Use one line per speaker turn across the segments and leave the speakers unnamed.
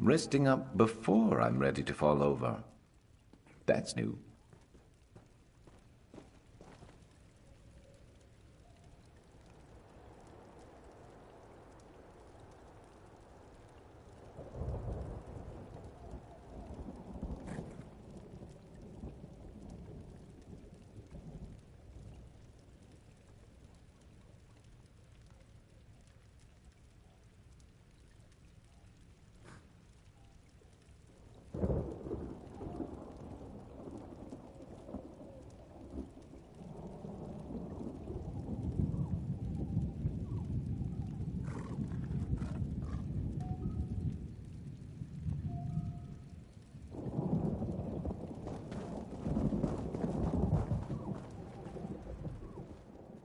resting up before I'm ready to fall over. That's new.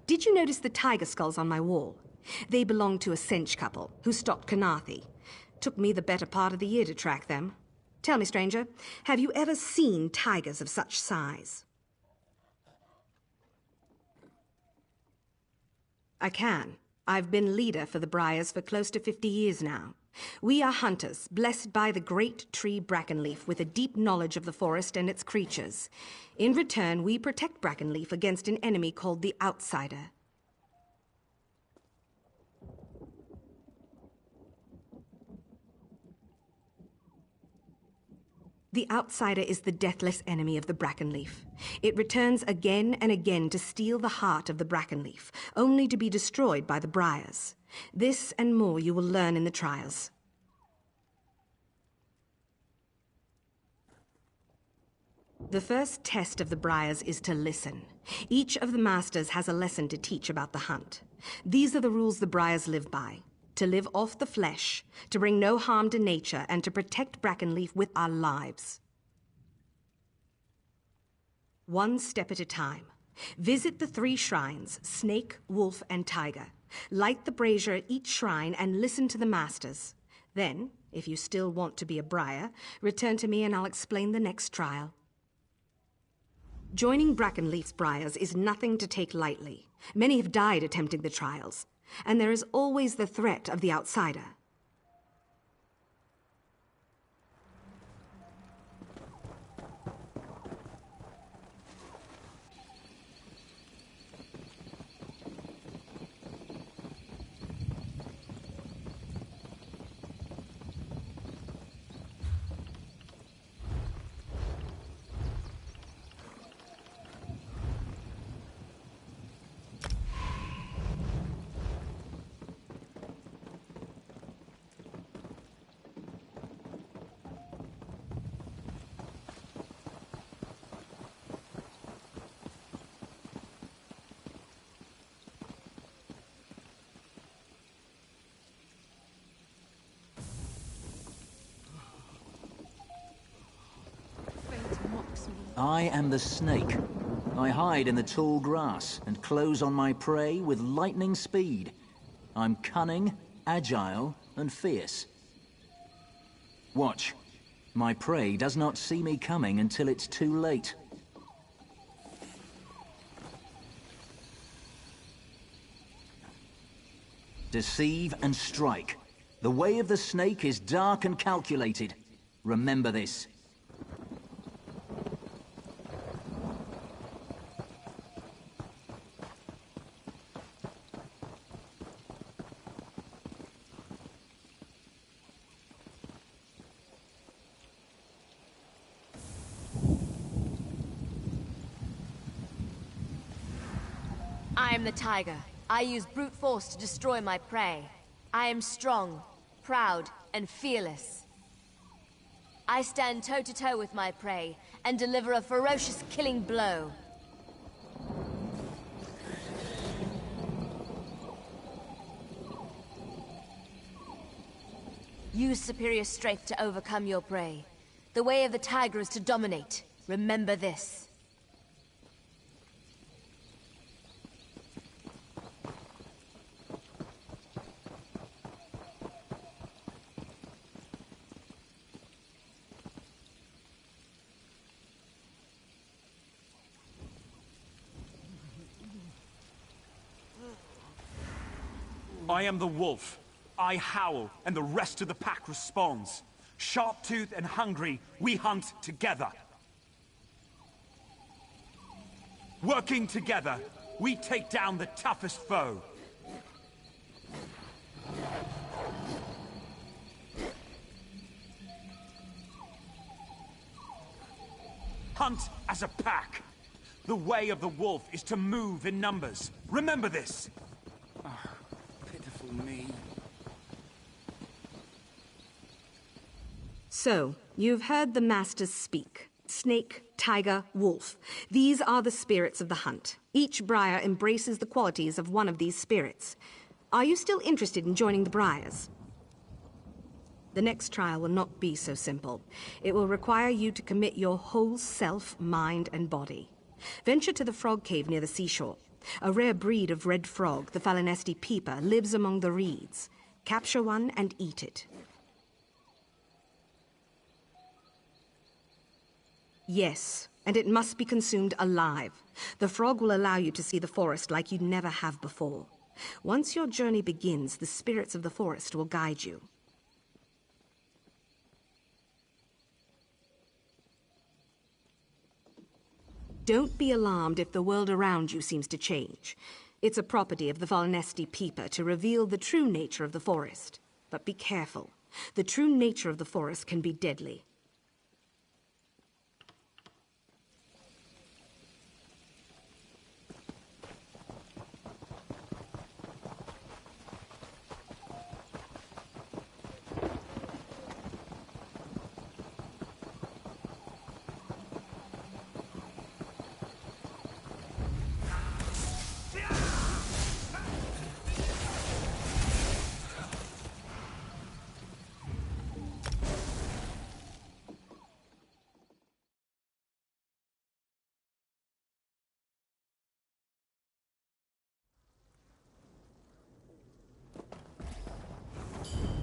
Did you notice the tiger skulls on my wall? They belong to a Sench couple who stalked Kanathi. Took me the better part of the year to track them. Tell me, stranger, have you ever seen tigers of such size? I can. I've been leader for the Briars for close to 50 years now. We are hunters, blessed by the great tree Brackenleaf with a deep knowledge of the forest and its creatures. In return, we protect Brackenleaf against an enemy called the Outsider. The Outsider is the deathless enemy of the Brackenleaf. It returns again and again to steal the heart of the Brackenleaf, only to be destroyed by the Briars. This and more you will learn in the trials. The first test of the Briars is to listen. Each of the masters has a lesson to teach about the hunt. These are the rules the Briars live by. To live off the flesh, to bring no harm to nature, and to protect Brackenleaf with our lives. One step at a time. Visit the 3 shrines, Snake, Wolf, and Tiger. Light the brazier at each shrine and listen to the masters. Then, if you still want to be a Briar, return to me and I'll explain the next trial. Joining Brackenleaf's Briars is nothing to take lightly. Many have died attempting the trials, and there is always the threat of the Outsider.
I am the snake. I hide in the tall grass and close on my prey with lightning speed. I'm cunning, agile, and fierce. Watch. My prey does not see me coming until it's too late. Deceive and strike. The way of the snake is dark and calculated. Remember this.
I am the tiger. I use brute force to destroy my prey. I am strong, proud, and fearless. I stand toe-to-toe with my prey and deliver a ferocious killing blow. Use superior strength to overcome your prey. The way of the tiger is to dominate. Remember this.
I am the wolf. I howl, and the rest of the pack responds. Sharp-toothed and hungry, we hunt together. Working together, we take down the toughest foe. Hunt as a pack. The way of the wolf is to move in numbers. Remember this.
Oh, pitiful me.
So, you've heard the masters speak. Snake, tiger, wolf. These are the spirits of the hunt. Each briar embraces the qualities of one of these spirits. Are you still interested in joining the briars? The next trial will not be so simple. It will require you to commit your whole self, mind, and body. Venture to the frog cave near the seashore. A rare breed of red frog, the Falinesti peeper, lives among the reeds. Capture one and eat it. Yes, and it must be consumed alive. The frog will allow you to see the forest like you'd never have before. Once your journey begins, the spirits of the forest will guide you. Don't be alarmed if the world around you seems to change. It's a property of the Falinesti peeper to reveal the true nature of the forest. But be careful. The true nature of the forest can be deadly.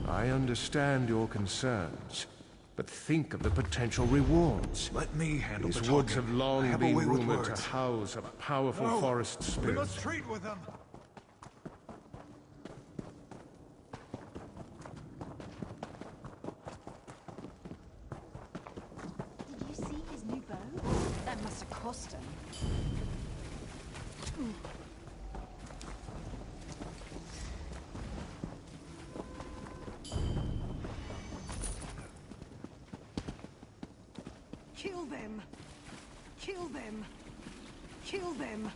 I understand your concerns, but think of the potential rewards.
Let me handle
These
the
woods
talking.
have long
I have a
been
way with
rumored to
words.
house a powerful
No,
forest
we
spirit.
must treat with them.
Did you see his new bow? That must have cost him.
Kill them! Kill them! Kill them!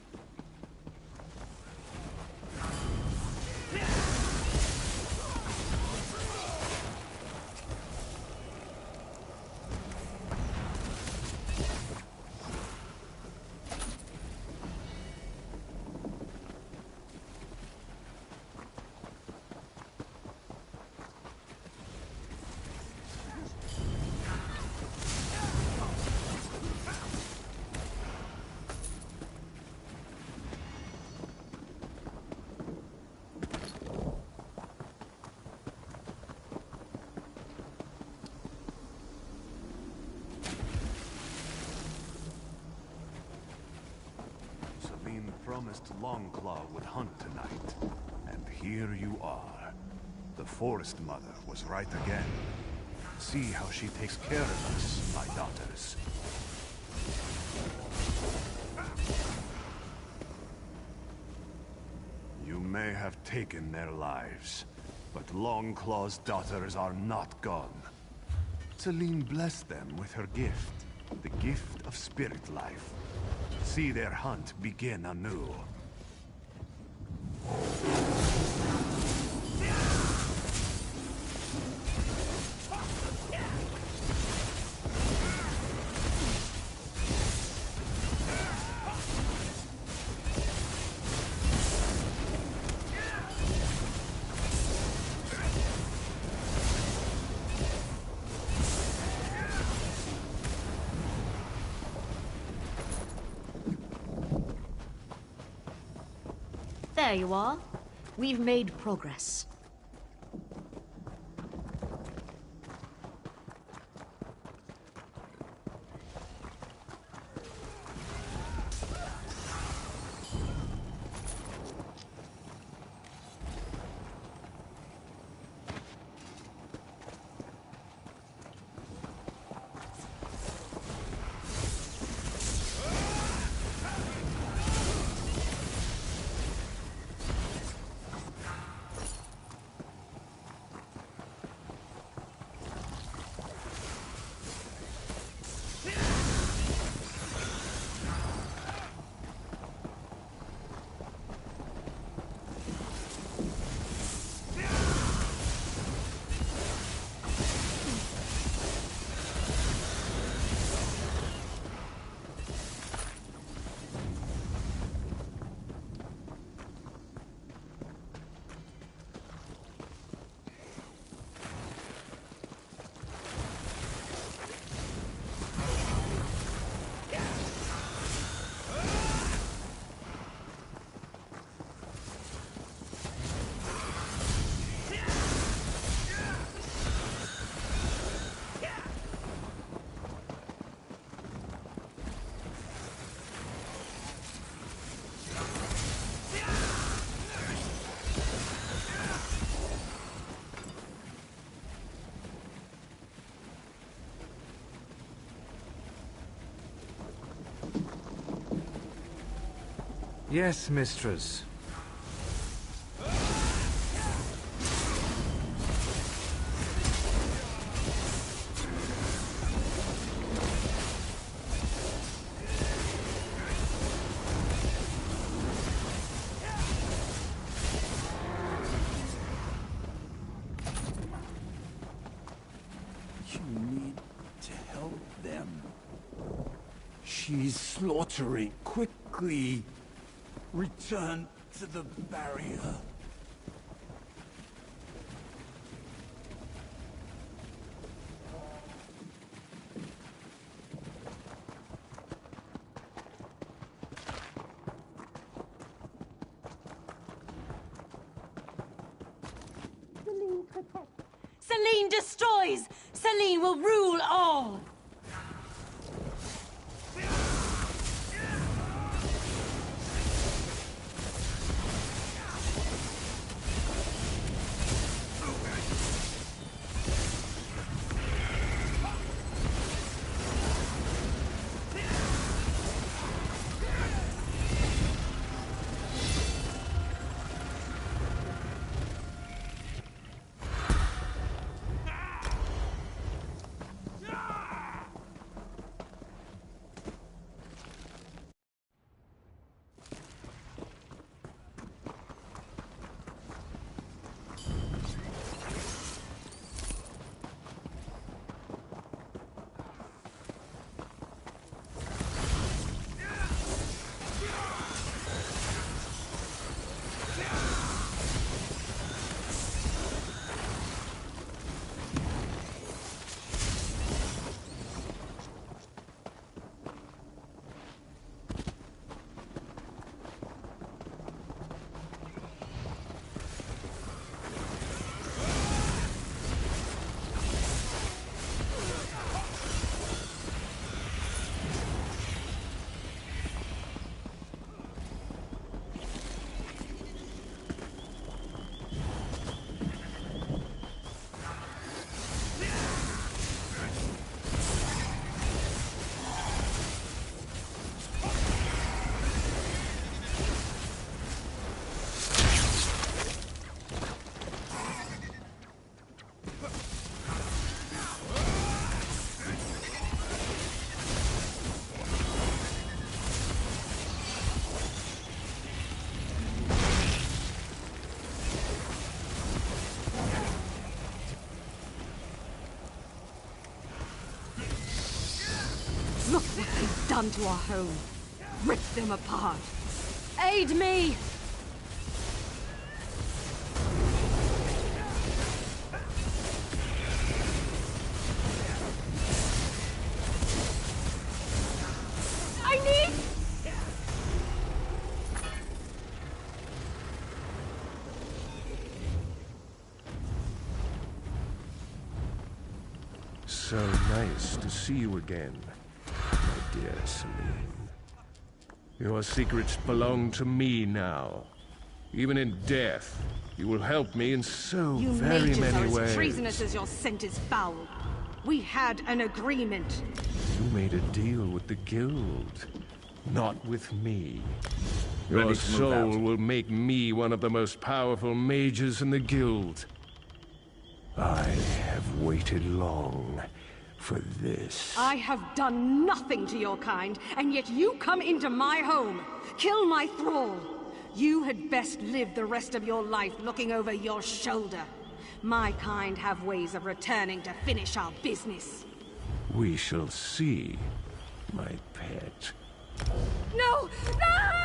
Promised Longclaw would hunt tonight, and here you are. The Forest Mother was right again. See how she takes care of us, my daughters. You may have taken their lives, but Longclaw's daughters are not gone. Celine blessed them with her gift, the gift of spirit life. See their hunt begin anew.
There you are. We've made progress.
Yes, mistress.
You need to help them. She's slaughtering. Quickly. Return to the barrier.
Selene destroys! Selene will rule all!
Look what they've done to our home. Ripped them apart. Aid me! I need...
So nice to see you again, my dear Selene. Your secrets belong to me now. Even in death, you will help me in so
You
very
mages
many
are as
ways.
treasonous as your scent is foul. We had an agreement.
You made a deal with the Guild, not with me. Your soul will make me one of the most powerful mages in the Guild. I have waited long for this.
I have done nothing to your kind, and yet you come into my home, kill my thrall. You had best live the rest of your life looking over your shoulder. My kind have ways of returning to finish our business.
We shall see, my pet.
No! No!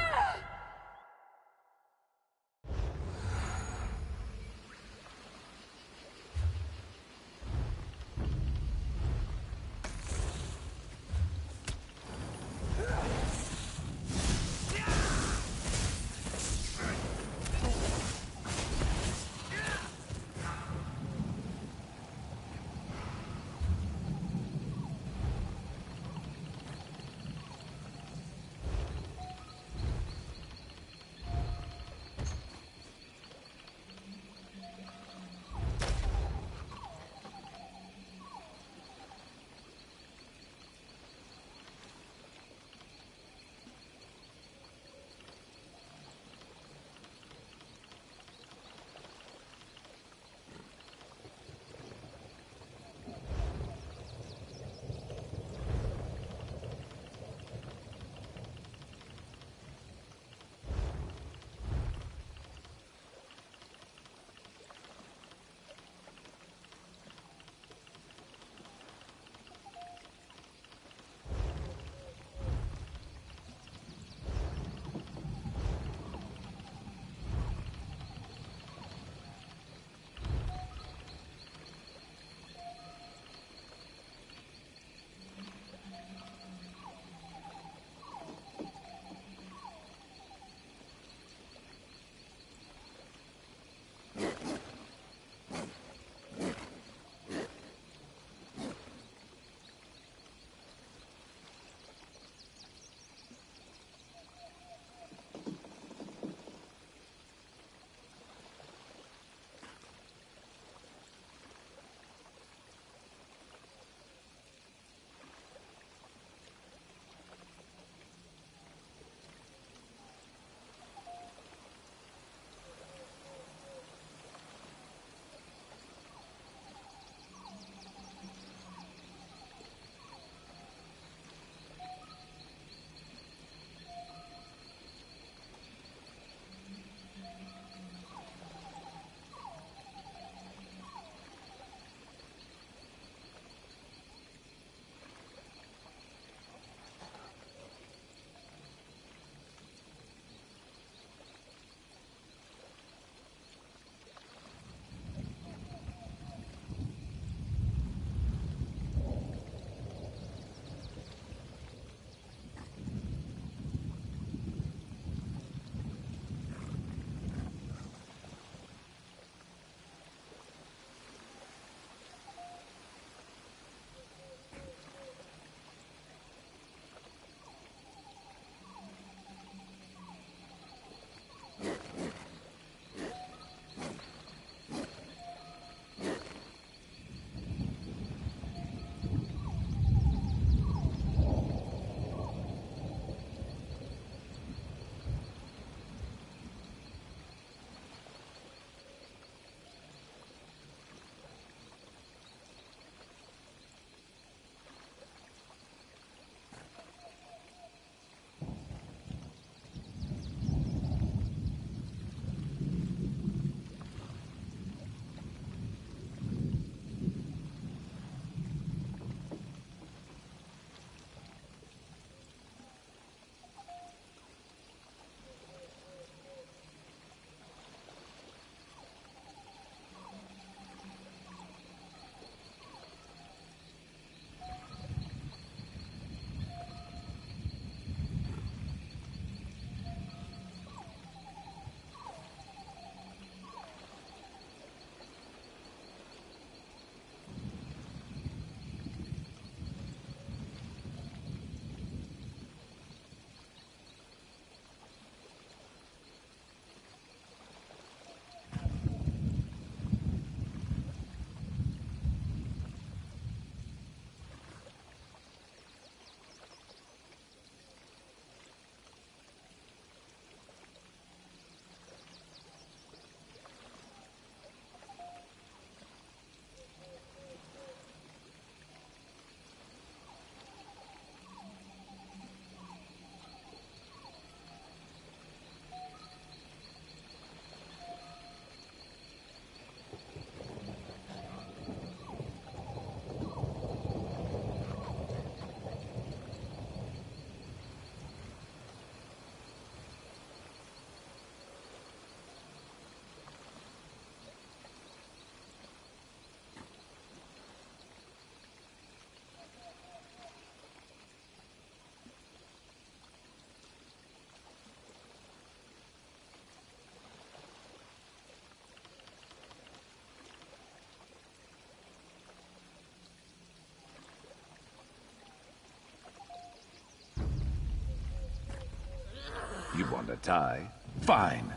You want a tie? Fine.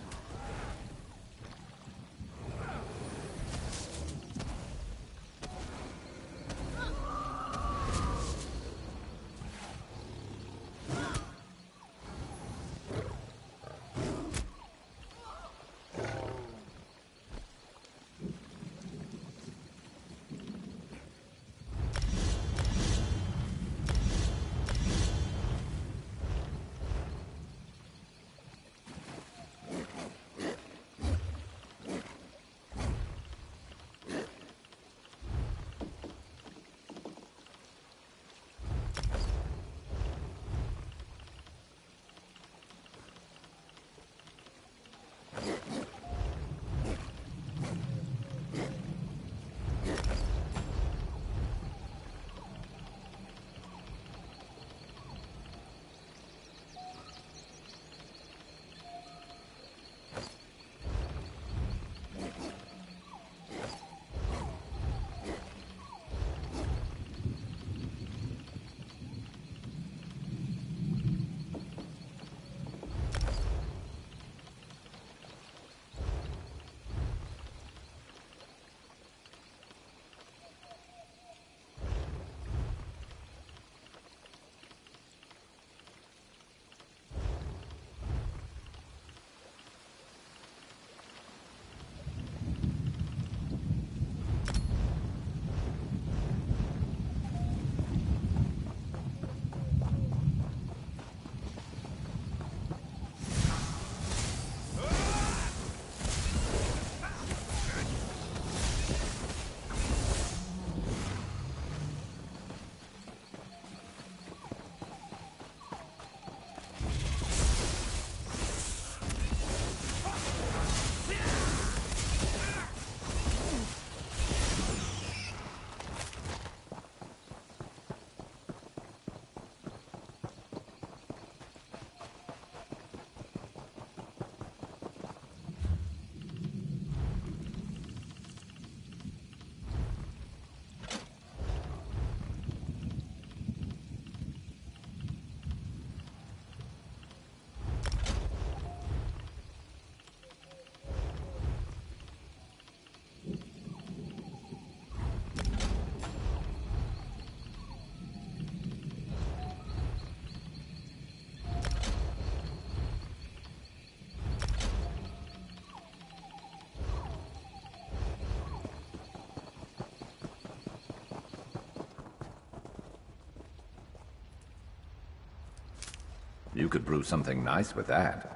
You could brew something nice with that.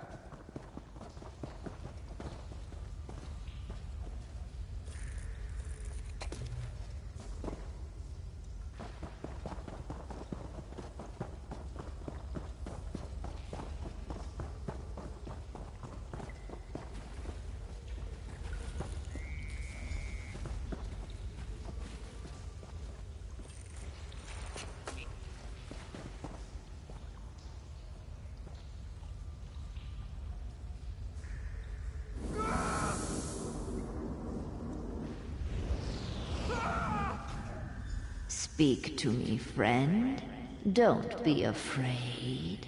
Speak to me, friend. Don't be afraid.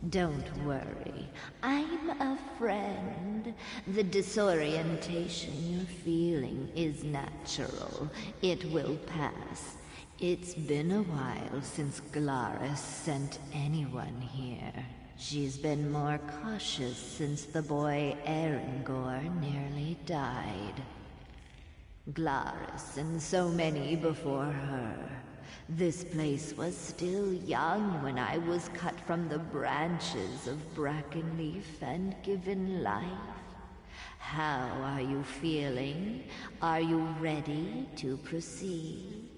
Don't worry. I'm a friend. The disorientation you're feeling is natural. It will pass. It's been a while since Glaris sent anyone here. She's been more cautious since the boy Erengor nearly died. Glaris and so many before her. This place was still young when I was cut from the branches of Brackenleaf and given life. How are you feeling? Are you ready to proceed?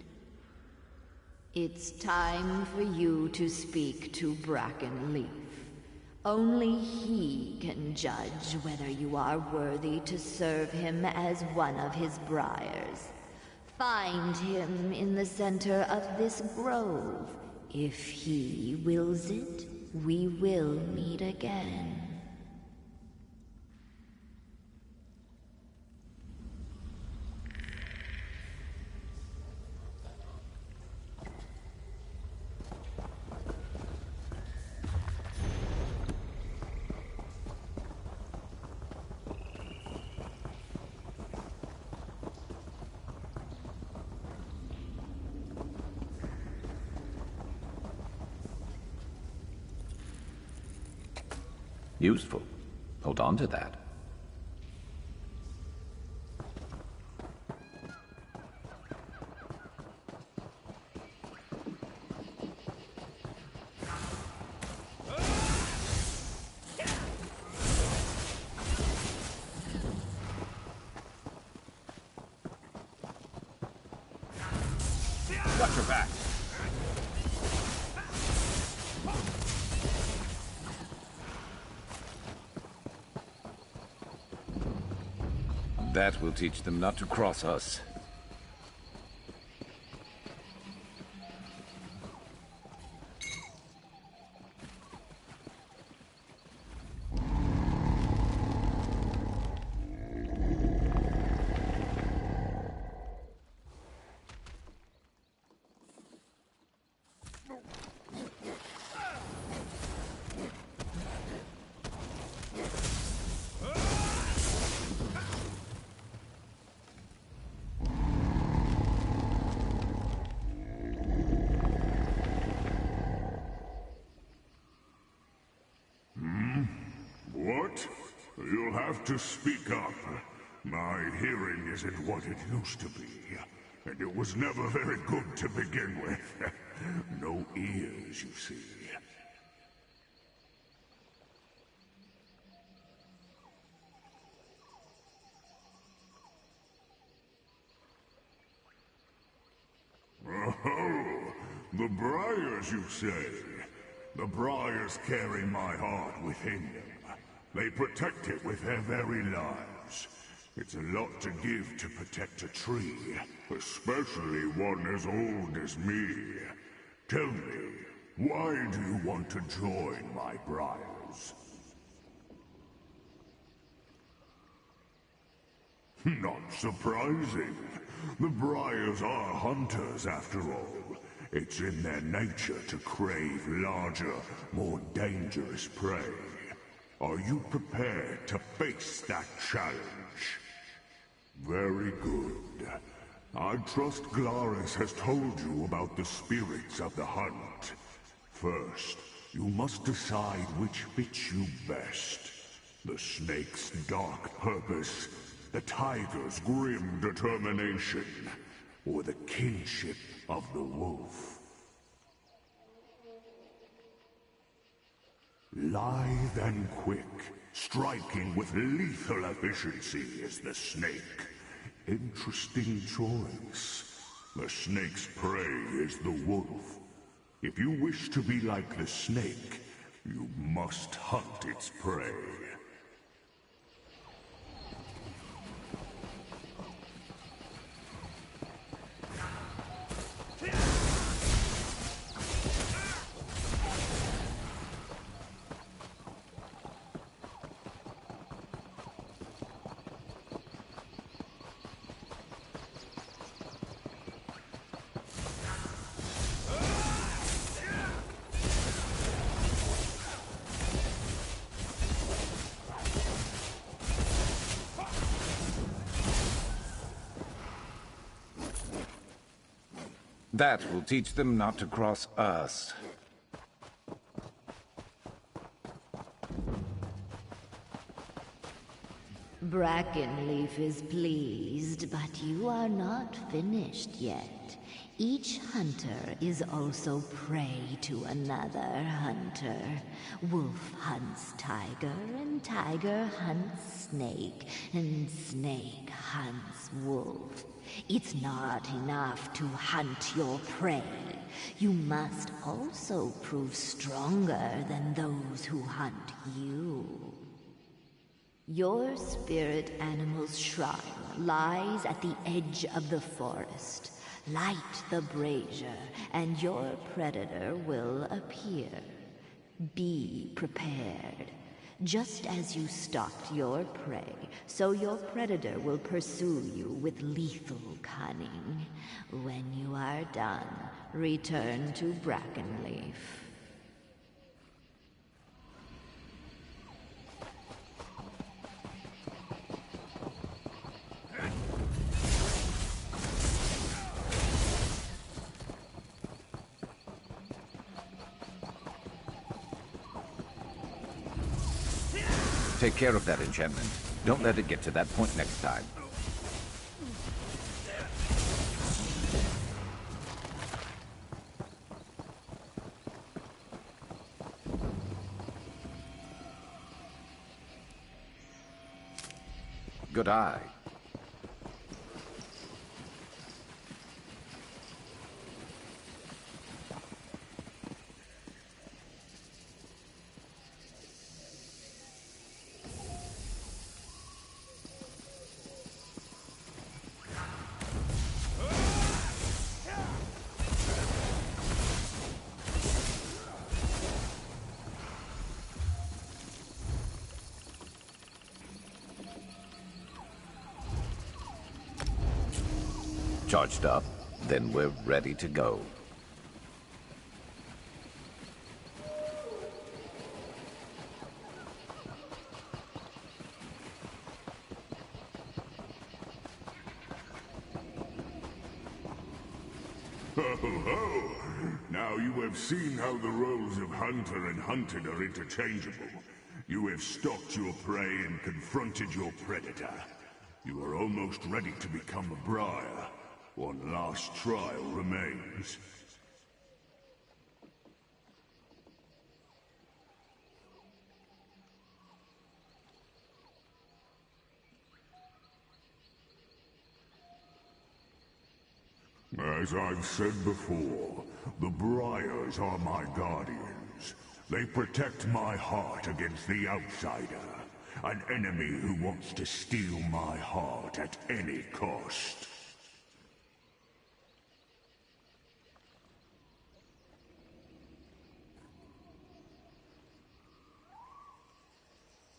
It's time for you to speak to Brackenleaf. Only he can judge whether you are worthy to serve him as one of his briars. Find him in the center of this grove. If he wills it, we will meet again.
Useful. Hold on to that.
Watch your back.
That will teach them not to cross us.
What? You'll have to speak up. My hearing isn't what it used to be. And it was never very good to begin with. No ears, you see. Oh, the Briars, you say? The Briars carry my heart within them. They protect it with their very lives. It's a lot to give to protect a tree, especially one as old as me. Tell me, why do you want to join my Briars? Not surprising. The Briars are hunters, after all. It's in their nature to crave larger, more dangerous prey. Are you prepared to face that challenge? Very good. I trust Glaris has told you about the spirits of the hunt. First, you must decide which fits you best. The snake's dark purpose, the tiger's grim determination, or the kinship of the wolf. Lithe and quick, striking with lethal efficiency is the snake. Interesting choice. The snake's prey is the wolf. If you wish to be like the snake, you must hunt its prey.
That will teach them not to cross us.
Brackenleaf is pleased, but you are not finished yet. Each hunter is also prey to another hunter. Wolf hunts tiger, and tiger hunts snake, and snake hunts wolf. It's not enough to hunt your prey. You must also prove stronger than those who hunt you. Your spirit animal's shrine lies at the edge of the forest. Light the brazier, and your predator will appear. Be prepared. Just as you stalked your prey, so your predator will pursue you with lethal cunning. When you are done, return to Brackenleaf.
Take care of that enchantment. Don't let it get to that point next time. Good eye. Charged up, then we're ready to go.
Ho, ho, ho! Now you have seen how the roles of hunter and hunted are interchangeable. You have stalked your prey and confronted your predator. You are almost ready to become a briar. One last trial remains. As I've said before, the Briars are my guardians. They protect my heart against the outsider, an enemy who wants to steal my heart at any cost.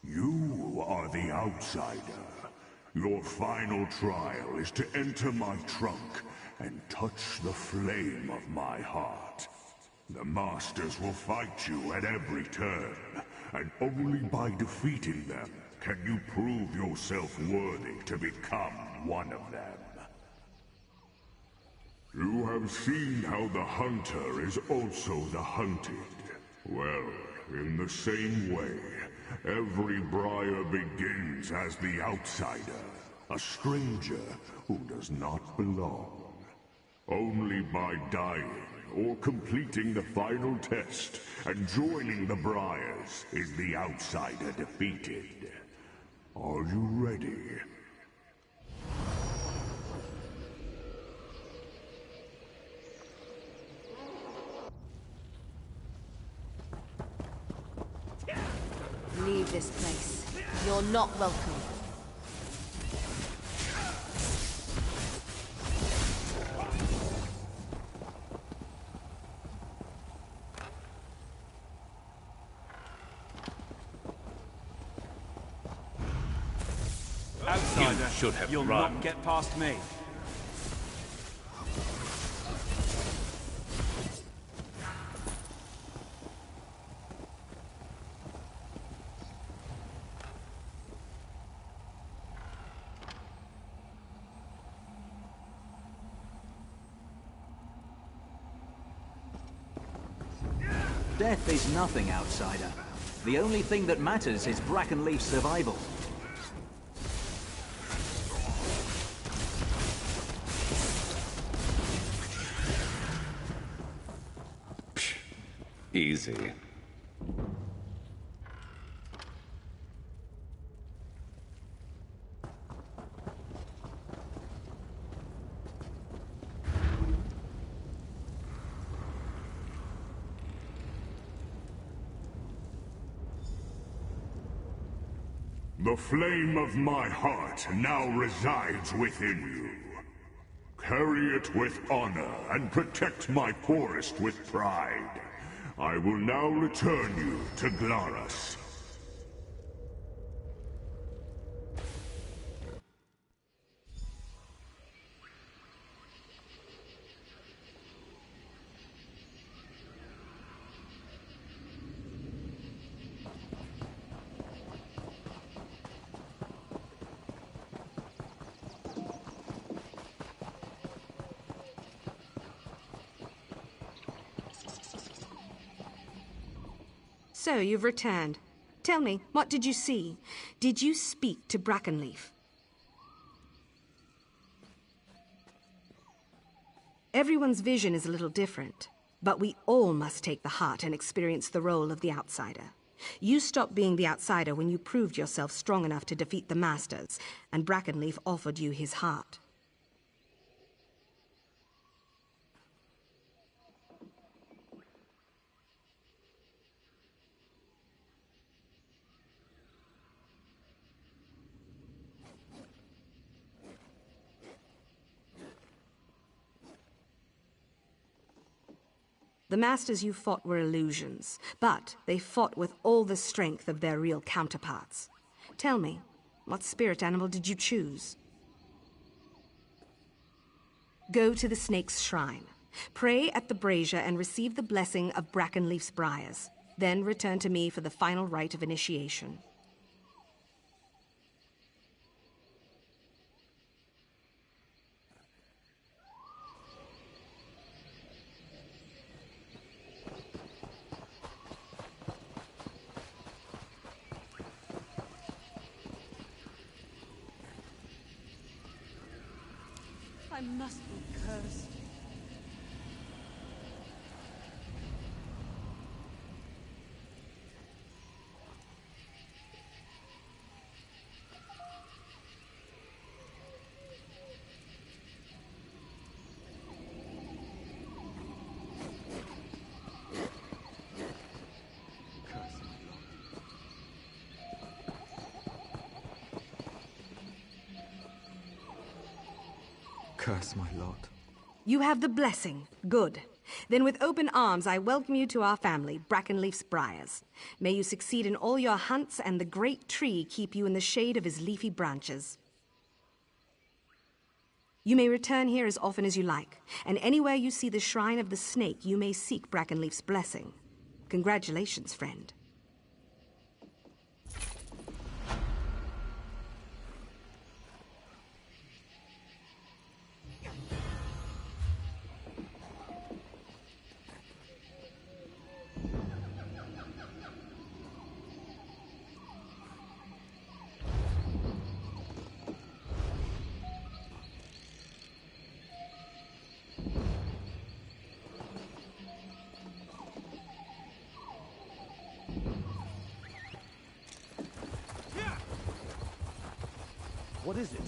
You are the outsider. Your final trial is to enter my trunk and touch the flame of my heart. The Masters will fight you at every turn, and only by defeating them can you prove yourself worthy to become one of them. You have seen how the hunter is also the hunted. Well, in the same way, every Briar begins as the outsider, a stranger who does not belong. Only by dying or completing the final test and joining the Briars is the outsider defeated. Are you ready?
Leave this place. You're not welcome.
Outsider,
You should have
you'll
run.
not get past me.
Death is nothing, outsider. The only thing that matters is Brackenleaf's survival.
Easy.
The flame of my heart now resides within you. Carry it with honor and protect my forest with pride. I will now return you to Glaris.
So, you've returned. Tell me, what did you see? Did you speak to Brackenleaf? Everyone's vision is a little different, but we all must take the heart and experience the role of the outsider. You stopped being the outsider when you proved yourself strong enough to defeat the Masters, and Brackenleaf offered you his heart. The Masters you fought were illusions, but they fought with all the strength of their real counterparts. Tell me, what spirit animal did you choose? Go to the snake's shrine. Pray at the brazier and receive the blessing of Brackenleaf's briars. Then return to me for the final rite of initiation.
I must be cursed.
Curse my lot.
You have the blessing. Good. Then with open arms I welcome you to our family, Brackenleaf's Briars. May you succeed in all your hunts and the great tree keep you in the shade of his leafy branches. You may return here as often as you like, and anywhere you see the shrine of the snake you may seek Brackenleaf's blessing. Congratulations, friend.
What is it?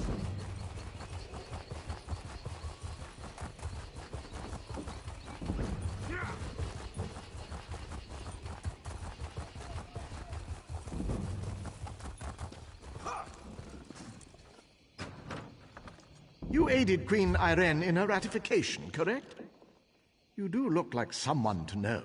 You aided Queen Irene in her ratification, correct? You do look like someone to know.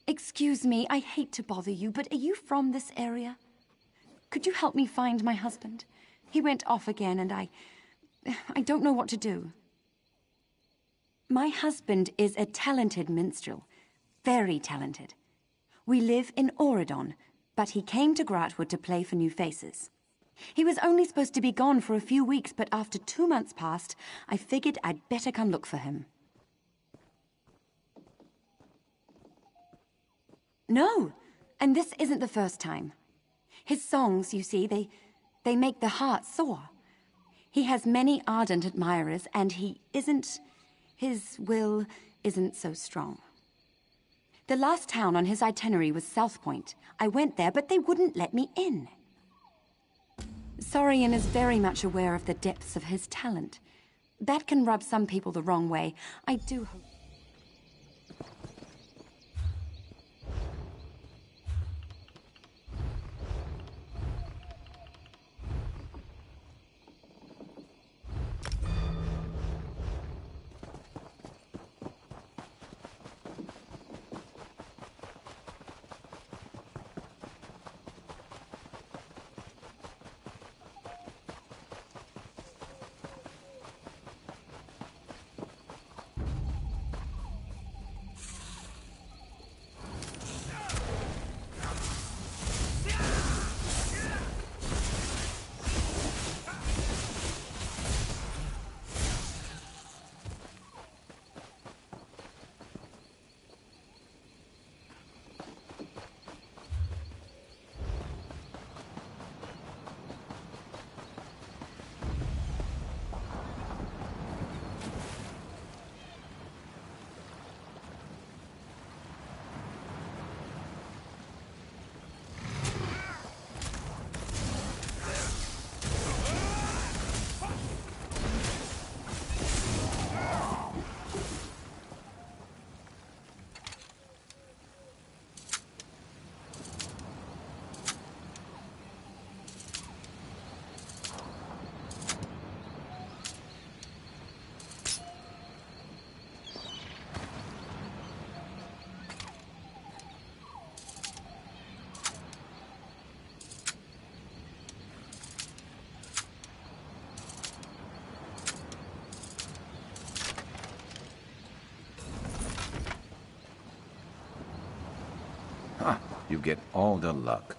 Excuse me, I hate to bother you, but are you from this area? Could you help me find my husband? He went off again and I don't know what to do. My husband is a talented minstrel. Very talented. We live in Auridon, but he came to Gratwood to play for new faces. He was only supposed to be gone for a few weeks, but after 2 months passed, I figured I'd better come look for him. No, And this isn't the first time. His songs, you see, they make the heart soar. He has many ardent admirers, and his will isn't so strong. The last town on his itinerary was South Point. I went there, but they wouldn't let me in. Saurian is very much aware of the depths of his talent. That can rub some people the wrong way. I do hope...
You get all the luck.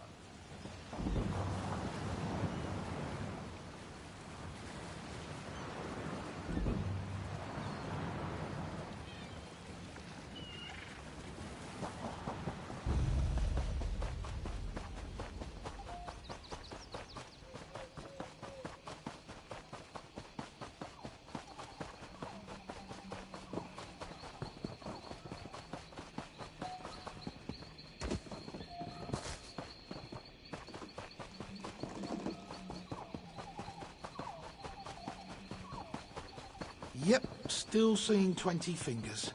Yep, still seeing 20 fingers.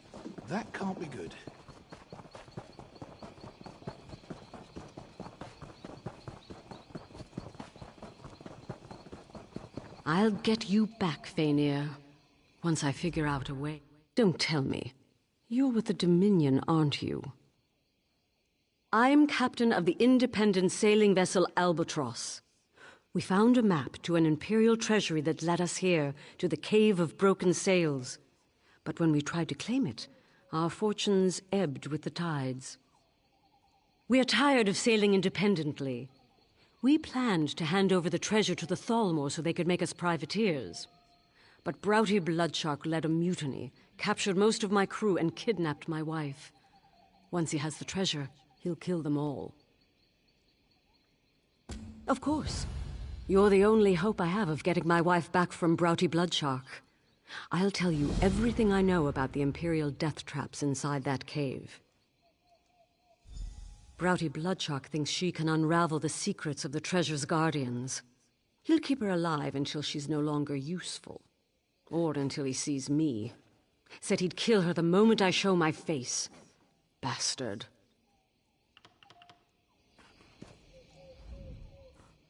That can't be good.
I'll get you back, Fainir, once I figure out a way. Don't tell me. You're with the Dominion, aren't you? I'm captain of the independent sailing vessel Albatross. We found a map to an Imperial treasury that led us here, to the Cave of Broken Sails. But when we tried to claim it, our fortunes ebbed with the tides. We are tired of sailing independently. We planned to hand over the treasure to the Thalmor so they could make us privateers. But Broughty Bloodshark led a mutiny, captured most of my crew, and kidnapped my wife. Once he has the treasure, he'll kill them all. Of course. You're the only hope I have of getting my wife back from Broughty Bloodshark. I'll tell you everything I know about the Imperial death traps inside that cave. Broughty Bloodshark thinks she can unravel the secrets of the treasure's guardians. He'll keep her alive until she's no longer useful. Or until he sees me. Said he'd kill her the moment I show my face. Bastard.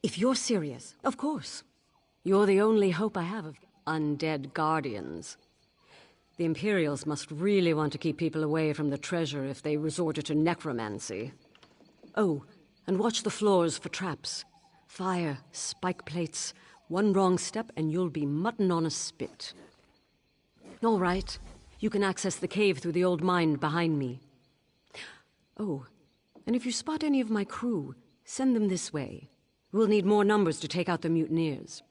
If you're serious, of course. You're the only hope I have of undead guardians. The Imperials must really want to keep people away from the treasure if they resorted to necromancy. Oh, and watch the floors for traps. Fire, spike plates. One wrong step and you'll be mutton on a spit. All right. You can access the cave through the old mine behind me. Oh, and if you spot any of my crew, send them this way. We'll need more numbers to take out the mutineers.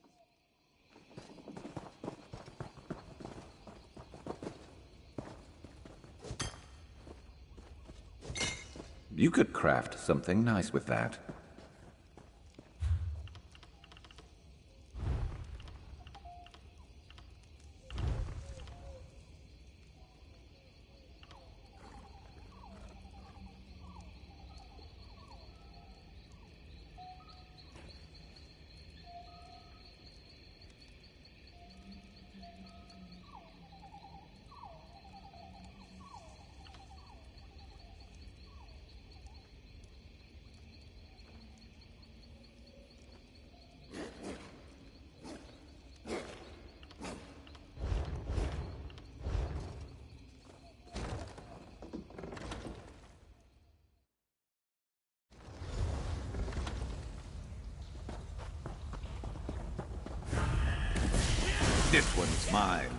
You could craft something nice with that. This one's mine.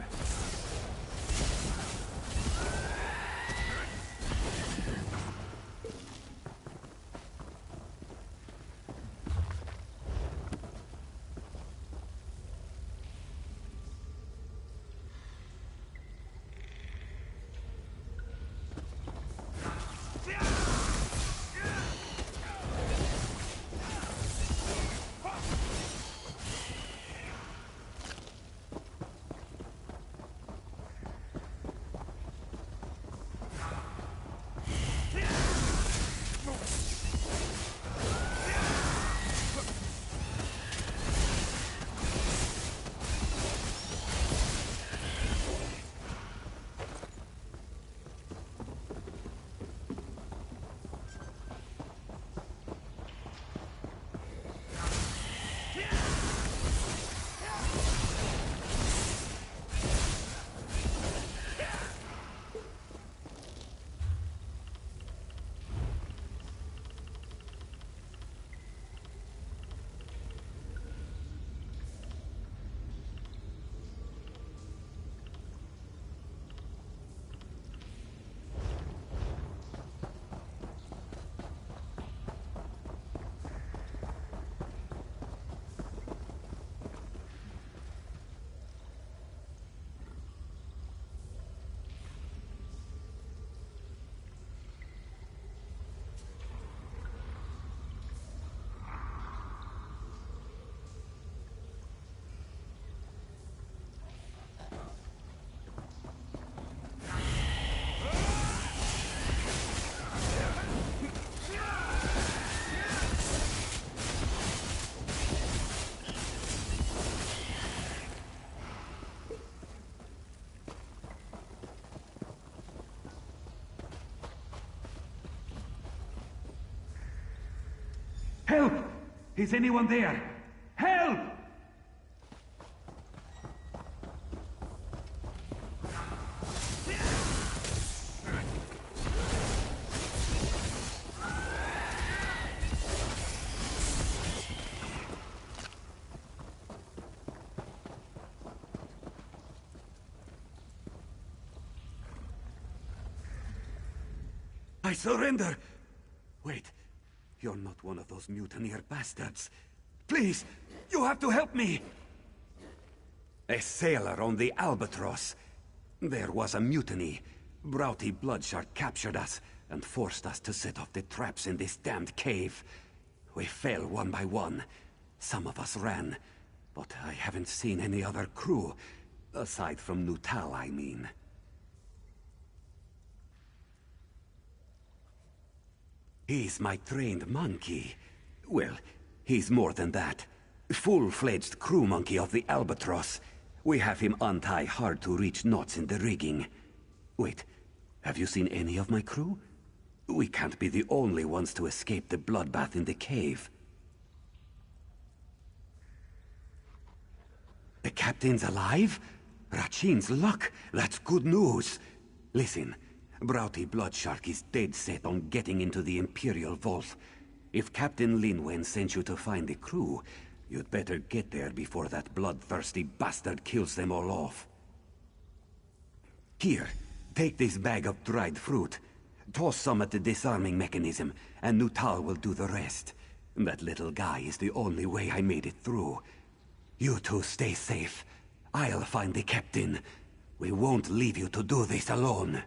Help! Is anyone there? Help! I surrender! Wait. You're not one of those mutineer bastards. Please, you have to help me! A sailor on the Albatross. There was a mutiny. Broughty Bloodshark captured us and forced us to set off the traps in this damned cave. We fell one by one. Some of us ran, but I haven't seen any other crew. Aside from Nutal, I mean. He's my trained monkey. Well, he's more than that. Full-fledged crew monkey of the Albatross. We have him untie hard-to-reach knots in the rigging. Wait, have you seen any of my crew? We can't be the only ones to escape the bloodbath in the cave. The captain's alive? Rachin's luck. That's good news. Listen. Broughty Bloodshark is dead set on getting into the Imperial Vault. If Captain Linwen sent you to find the crew, you'd better get there before that bloodthirsty bastard kills them all off. Here, take this bag of dried fruit. Toss some at the disarming mechanism, and Nutal will do the rest. That little guy is the only way I made it through. You two stay safe. I'll find the captain. We won't leave you to do this alone.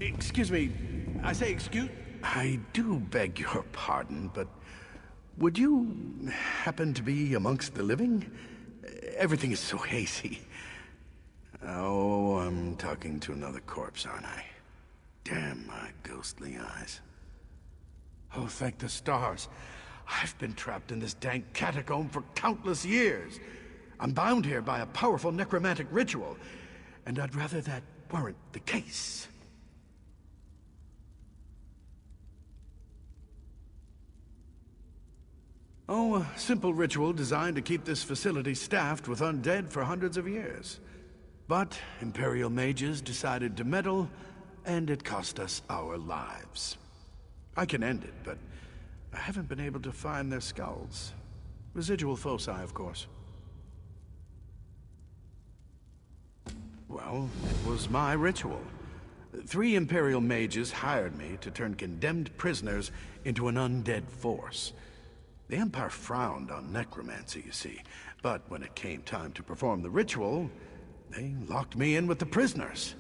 Excuse me. I say excuse...
I do beg your pardon, but would you happen to be amongst the living? Everything is so hazy. Oh, I'm talking to another corpse, aren't I? Damn my ghostly eyes.
Oh, thank the stars. I've been trapped in this dank catacomb for countless years. I'm bound here by a powerful necromantic ritual, and I'd rather that weren't the case. Oh, a simple ritual designed to keep this facility staffed with undead for hundreds of years. But Imperial mages decided to meddle, and it cost us our lives. I can end it, but I haven't been able to find their skulls. Residual foci, of course. Well, it was my ritual. 3 Imperial mages hired me to turn condemned prisoners into an undead force. The Empire frowned on necromancy, you see, but when it came time to perform the ritual, they locked me in with the prisoners.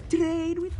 Trade with...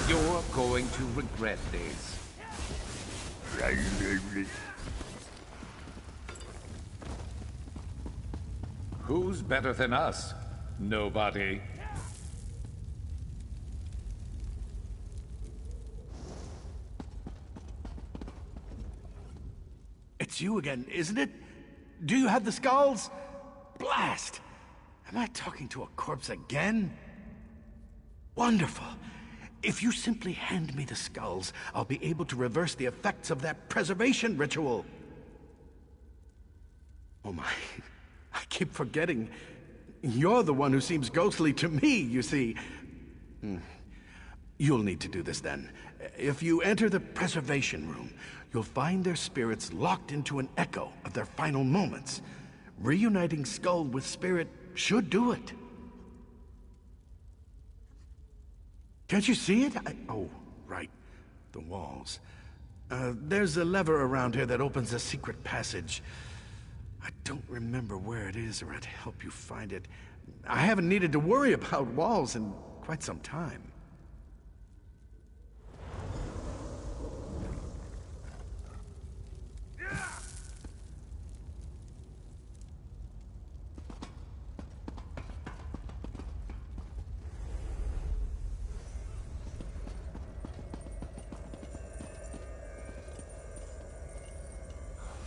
You're going to regret this. Who's better than us? Nobody.
It's you again, isn't it? Do you have the skulls? Blast! Am I talking to a corpse again? Wonderful. If you simply hand me the skulls, I'll be able to reverse the effects of that preservation ritual. Oh my, I keep forgetting. You're the one who seems ghostly to me, you see. You'll need to do this then. If you enter the preservation room, you'll find their spirits locked into an echo of their final moments. Reuniting skull with spirit should do it. Can't you see it? Oh, right. The walls. There's a lever around here that opens a secret passage. I don't remember where it is, or I'd help you find it. I haven't needed to worry about walls in quite some time.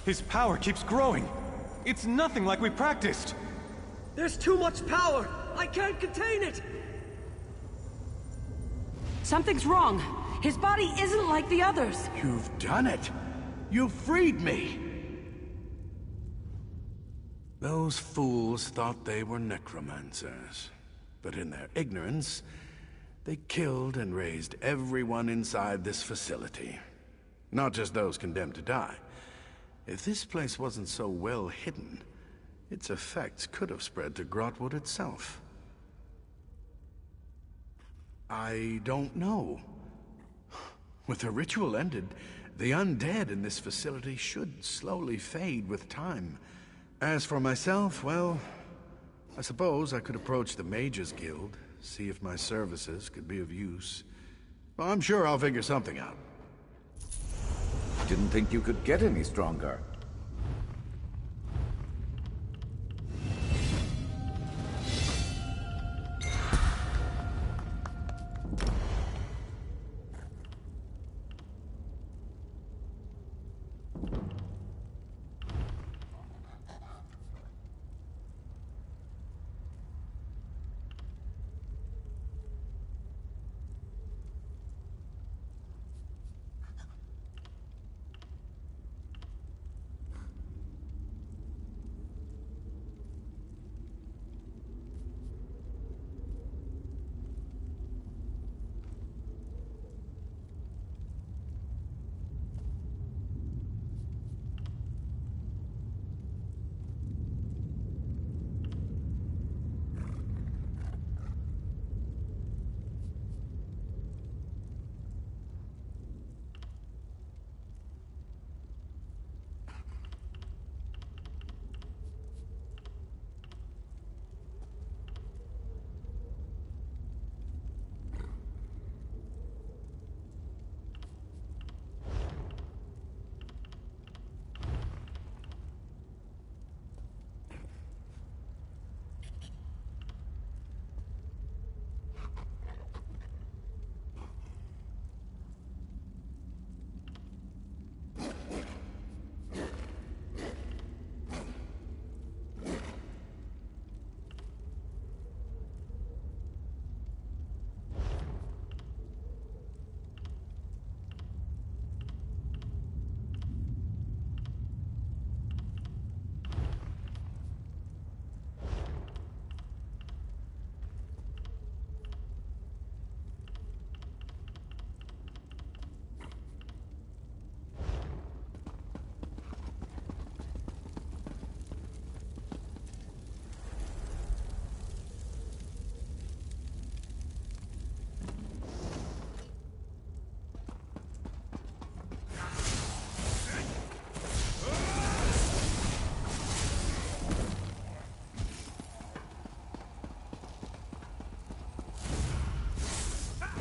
His power keeps growing. It's nothing like we practiced.
There's too much power. I can't contain it.
Something's wrong. His body isn't like the others.
You've done it. You freed me. Those fools thought they were necromancers. But in their ignorance, they killed and raised everyone inside this facility. Not just those condemned to die. If this place wasn't so well hidden, its effects could have spread to Grotwood itself. I don't know. With the ritual ended, the undead in this facility should slowly fade with time. As for myself, well, I suppose I could approach the Mages Guild, see if my services could be of use. Well, I'm sure I'll figure something out.
Didn't think you could get any stronger.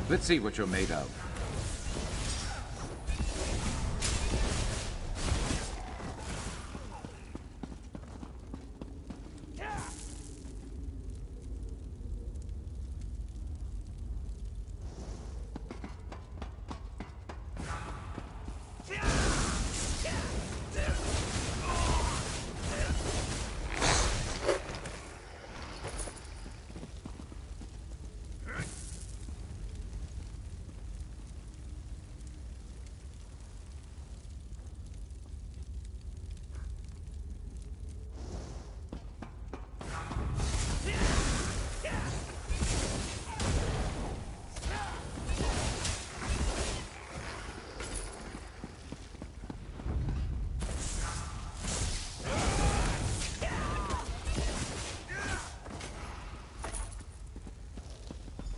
Let's see what you're made of.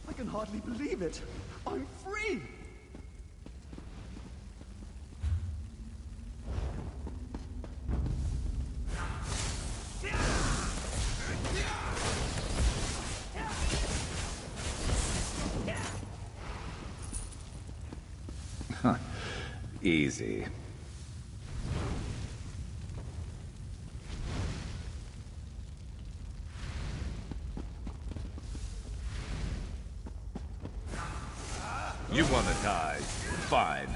I can hardly believe it.
I'm free!
Easy. You want to die? Fine.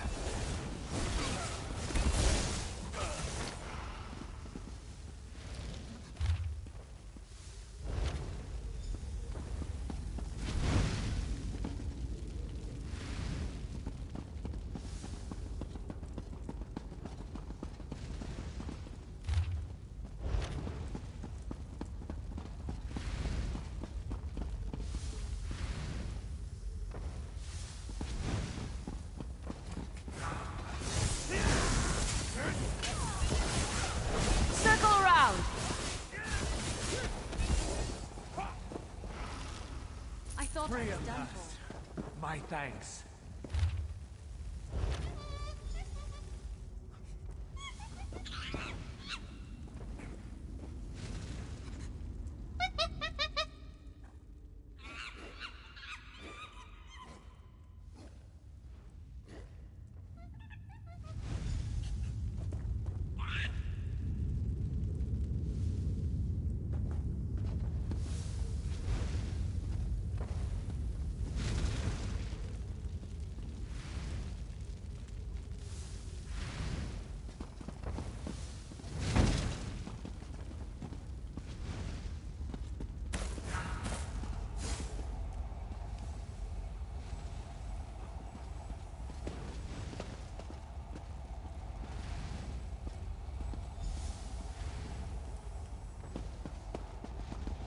Circle around!
I thought I was done for.
My thanks.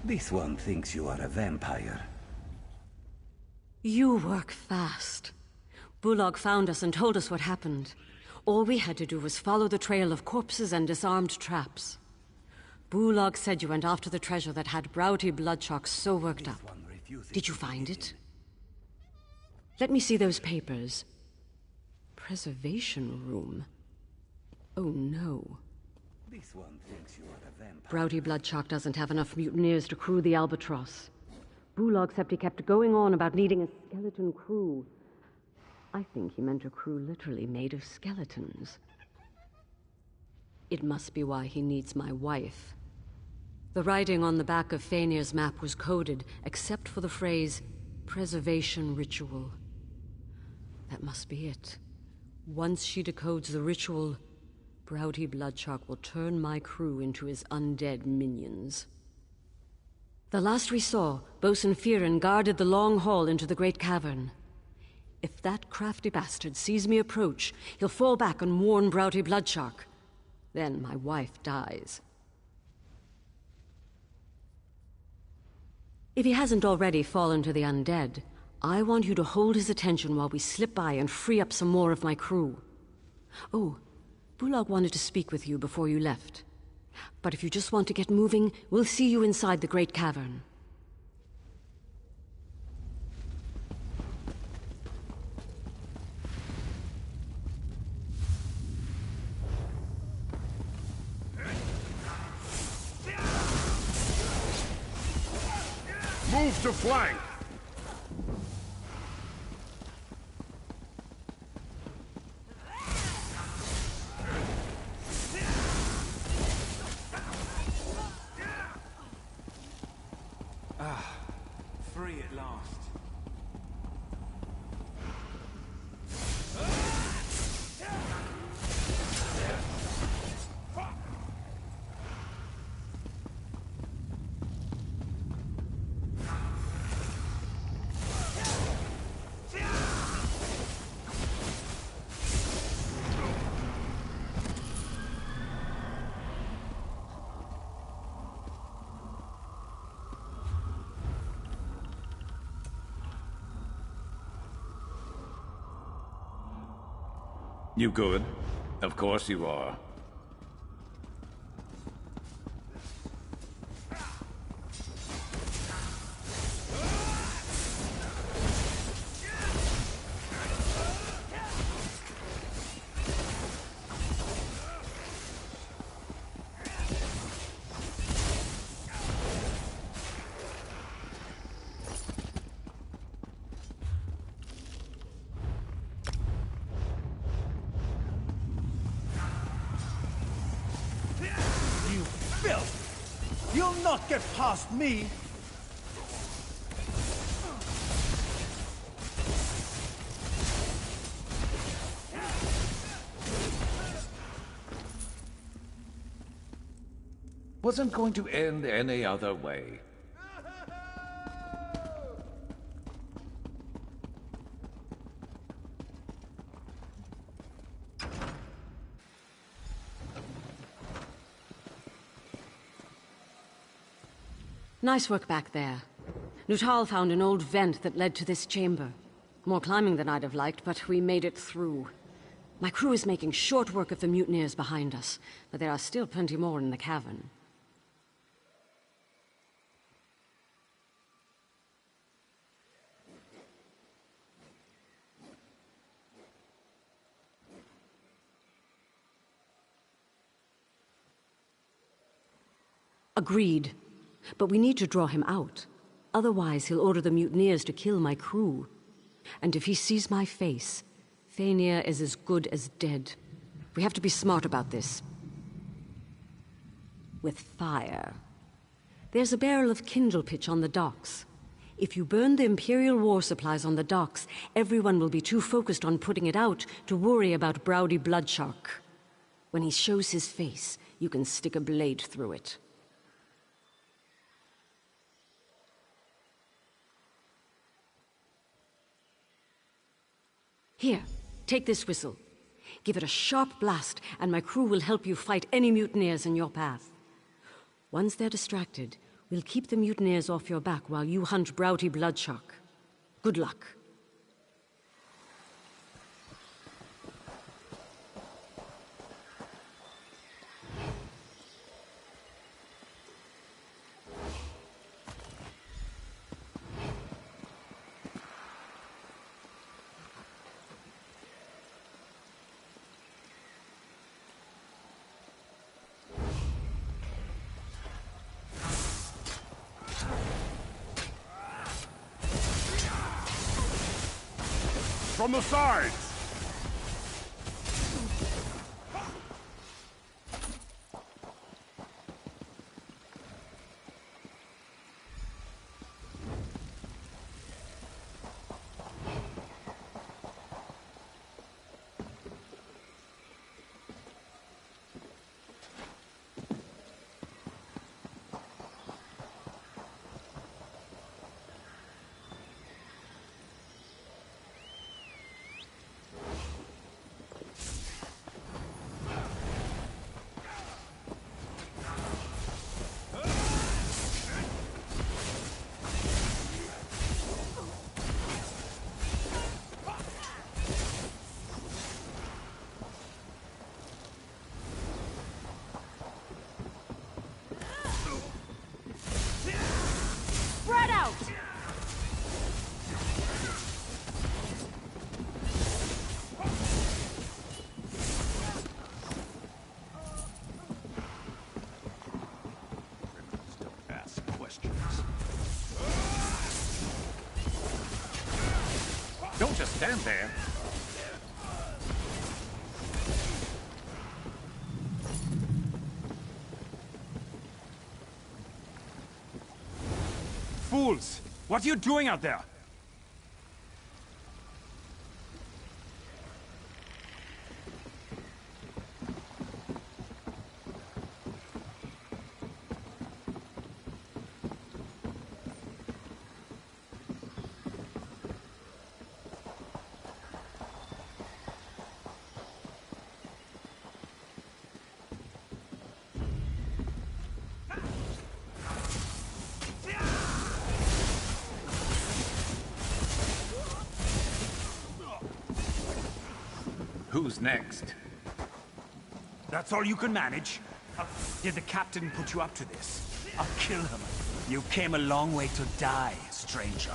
This one thinks you are a vampire.
You work fast. Bullock found us and told us what happened. All we had to do was follow the trail of corpses and disarmed traps. Bullock said you went after the treasure that had Broughty Bloodchalk so worked up. Did you find it? Let me see those papers. Preservation room. Oh no.
This one thinks you are a vampire.
Broughty Bloodchalk doesn't have enough mutineers to crew the Albatross. Bullock said he kept going on about needing a skeleton crew. I think he meant a crew literally made of skeletons. It must be why he needs my wife. The writing on the back of Fenir's map was coded, except for the phrase, preservation ritual. That must be it. Once she decodes the ritual, Broughty Bloodchalk will turn my crew into his undead minions. The last we saw, Bosun Fearin guarded the long hall into the great cavern. If that crafty bastard sees me approach, he'll fall back and warn Broughty Bloodchalk. Then my wife dies. If he hasn't already fallen to the undead, I want you to hold his attention while we slip by and free up some more of my crew. Oh, Bullock wanted to speak with you before you left. But if you just want to get moving, we'll see you inside the great cavern.
Move to flank!
Free at last.
You good? Of course you are.
filth! You'll not get past me!
Wasn't going to end any other way.
Nice work back there. Nuttall found an old vent that led to this chamber. More climbing than I'd have liked, but we made it through. My crew is making short work of the mutineers behind us, but there are still plenty more in the cavern. Agreed. But we need to draw him out. Otherwise, he'll order the mutineers to kill my crew. And if he sees my face, Fenir is as good as dead. We have to be smart about this. With fire. There's a barrel of kindle pitch on the docks. If you burn the Imperial war supplies on the docks, everyone will be too focused on putting it out to worry about Browdy Bloodshark. When he shows his face, you can stick a blade through it. Here, take this whistle. Give it a sharp blast, and my crew will help you fight any mutineers in your path. Once they're distracted, we'll keep the mutineers off your back while you hunt Browdy Bloodshark. Good luck.
From the sides!
Spread out!
Ask questions.
Don't just stand there.
Fools! What are you doing out there?
Who's next?
That's all you can manage? Did the captain put you up to this? I'll kill him. You came a long way to die, stranger.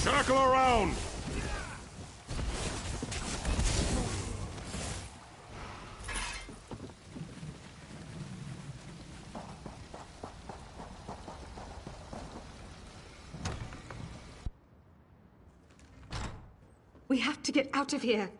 Circle around!
We have to get out of here.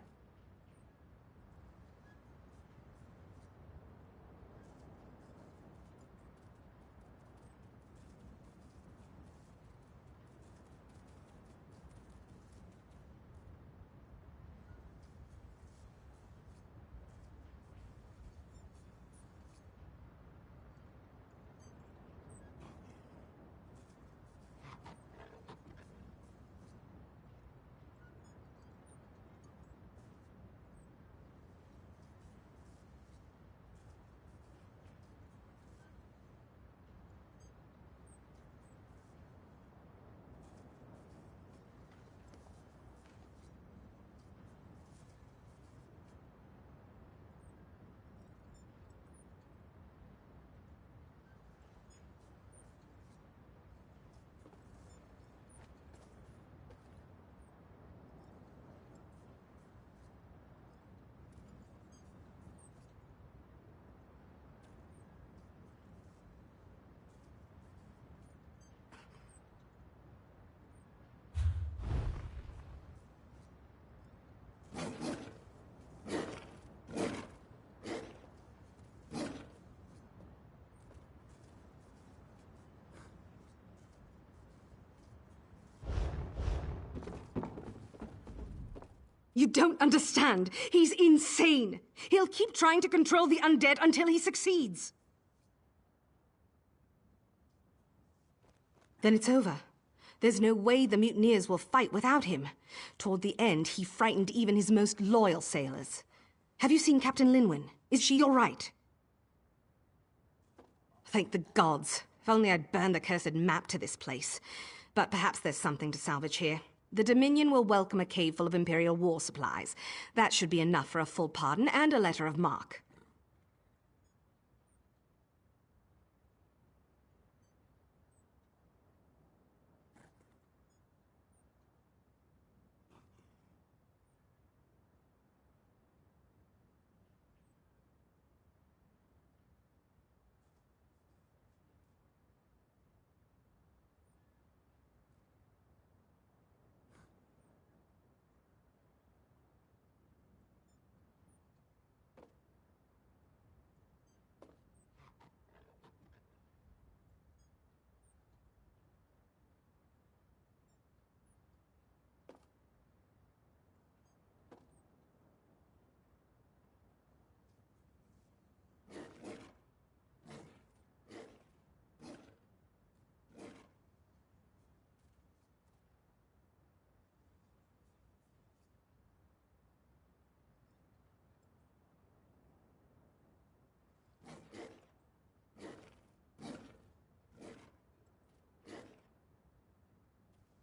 You don't understand. He's insane. He'll keep trying to control the undead until he succeeds. Then it's over. There's no way the mutineers will fight without him. Toward the end, he frightened even his most loyal sailors. Have you seen Captain Linwin? Is she all right? Thank the gods. If only I'd burned the cursed map to this place. But perhaps there's something to salvage here. The Dominion will welcome a cave full of Imperial war supplies. That should be enough for a full pardon and a letter of marque.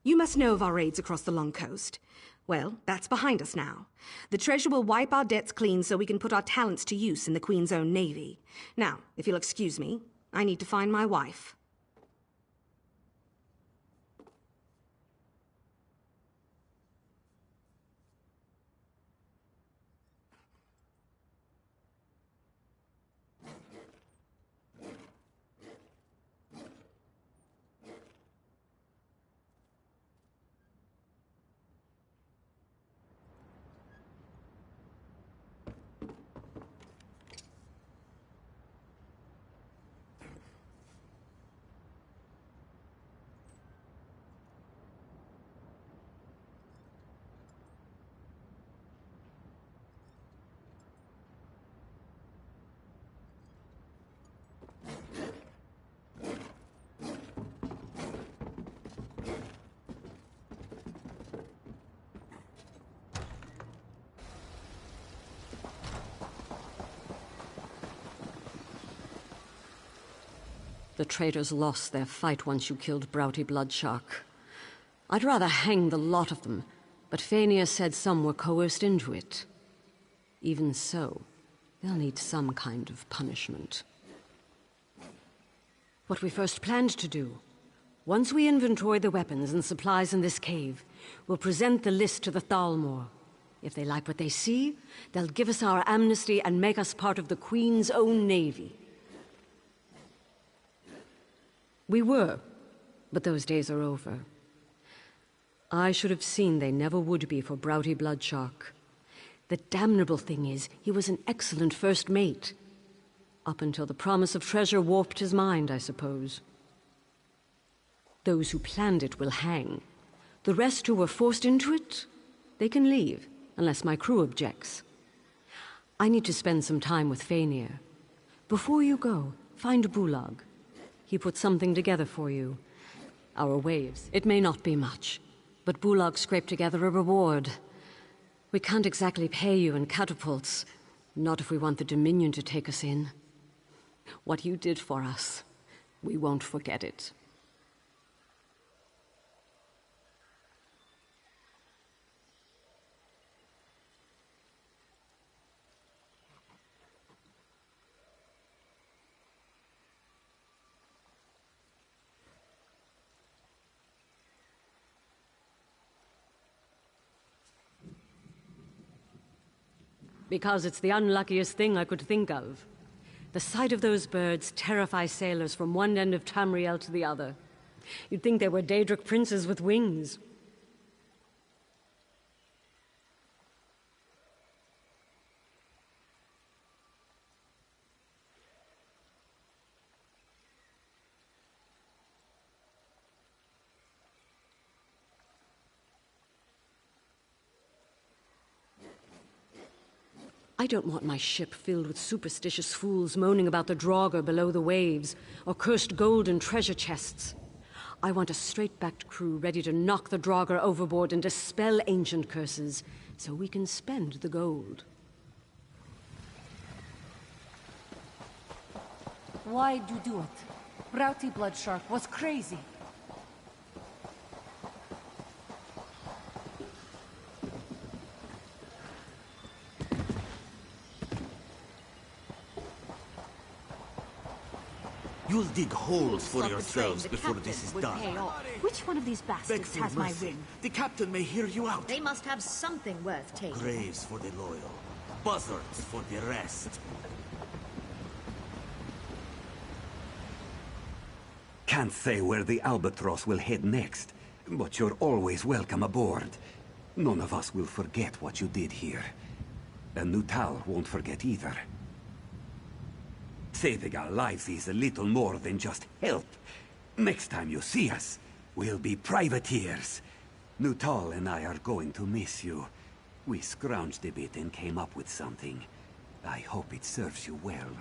You must know of our raids across the Long Coast. Well, that's behind us now. The treasure will wipe our debts clean so we can put our talents to use in the Queen's own navy. Now, if you'll excuse me, I need to find my wife.
The traitors lost their fight once you killed Broughty Bloodshark. I'd rather hang the lot of them, but Fëanor said some were coerced into it. Even so, they'll need some kind of punishment. What we first planned to do, Once we inventory the weapons and supplies in this cave, we'll present the list to the Thalmor. If they like what they see, they'll give us our amnesty and make us part of the Queen's own navy. We were, but those days are over. I should have seen they never would be for Broughty Bloodshark. The damnable thing is, he was an excellent first mate. Up until the promise of treasure warped his mind, I suppose. Those who planned it will hang. The rest who were forced into it, they can leave, unless my crew objects. I need to spend some time with Fenir. Before you go, find Bulag. He put something together for you. Our waves. It may not be much, but Bulag scraped together a reward. We can't exactly pay you in catapults, not if we want the Dominion to take us in. What you did for us, we won't forget it. Because it's the unluckiest thing I could think of. The sight of those birds terrifies sailors from one end of Tamriel to the other. You'd think they were Daedric princes with wings. I don't want my ship filled with superstitious fools moaning about the Draugr below the waves, or cursed gold and treasure chests. I want a straight-backed crew ready to knock the Draugr overboard and dispel ancient curses, so we can spend the gold.
Why'd you do it? Broughty Bloodshark was crazy.
You'll dig holes for yourselves before this is done.
Which one of these
Beg
bastards
for
has my
mercy.
ring?
The captain may hear you out.
They must have something worth taking.
Graves for the loyal, buzzards for the rest.
Can't say where the Albatross will head next, but you're always welcome aboard. None of us will forget what you did here. And Nutal won't forget either. Saving our lives is a little more than just help. Next time you see us, we'll be privateers. Nutal and I are going to miss you. We scrounged a bit and came up with something. I hope it serves you well.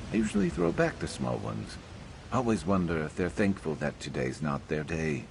I usually throw back the small ones. Always wonder if they're thankful that today's not their day.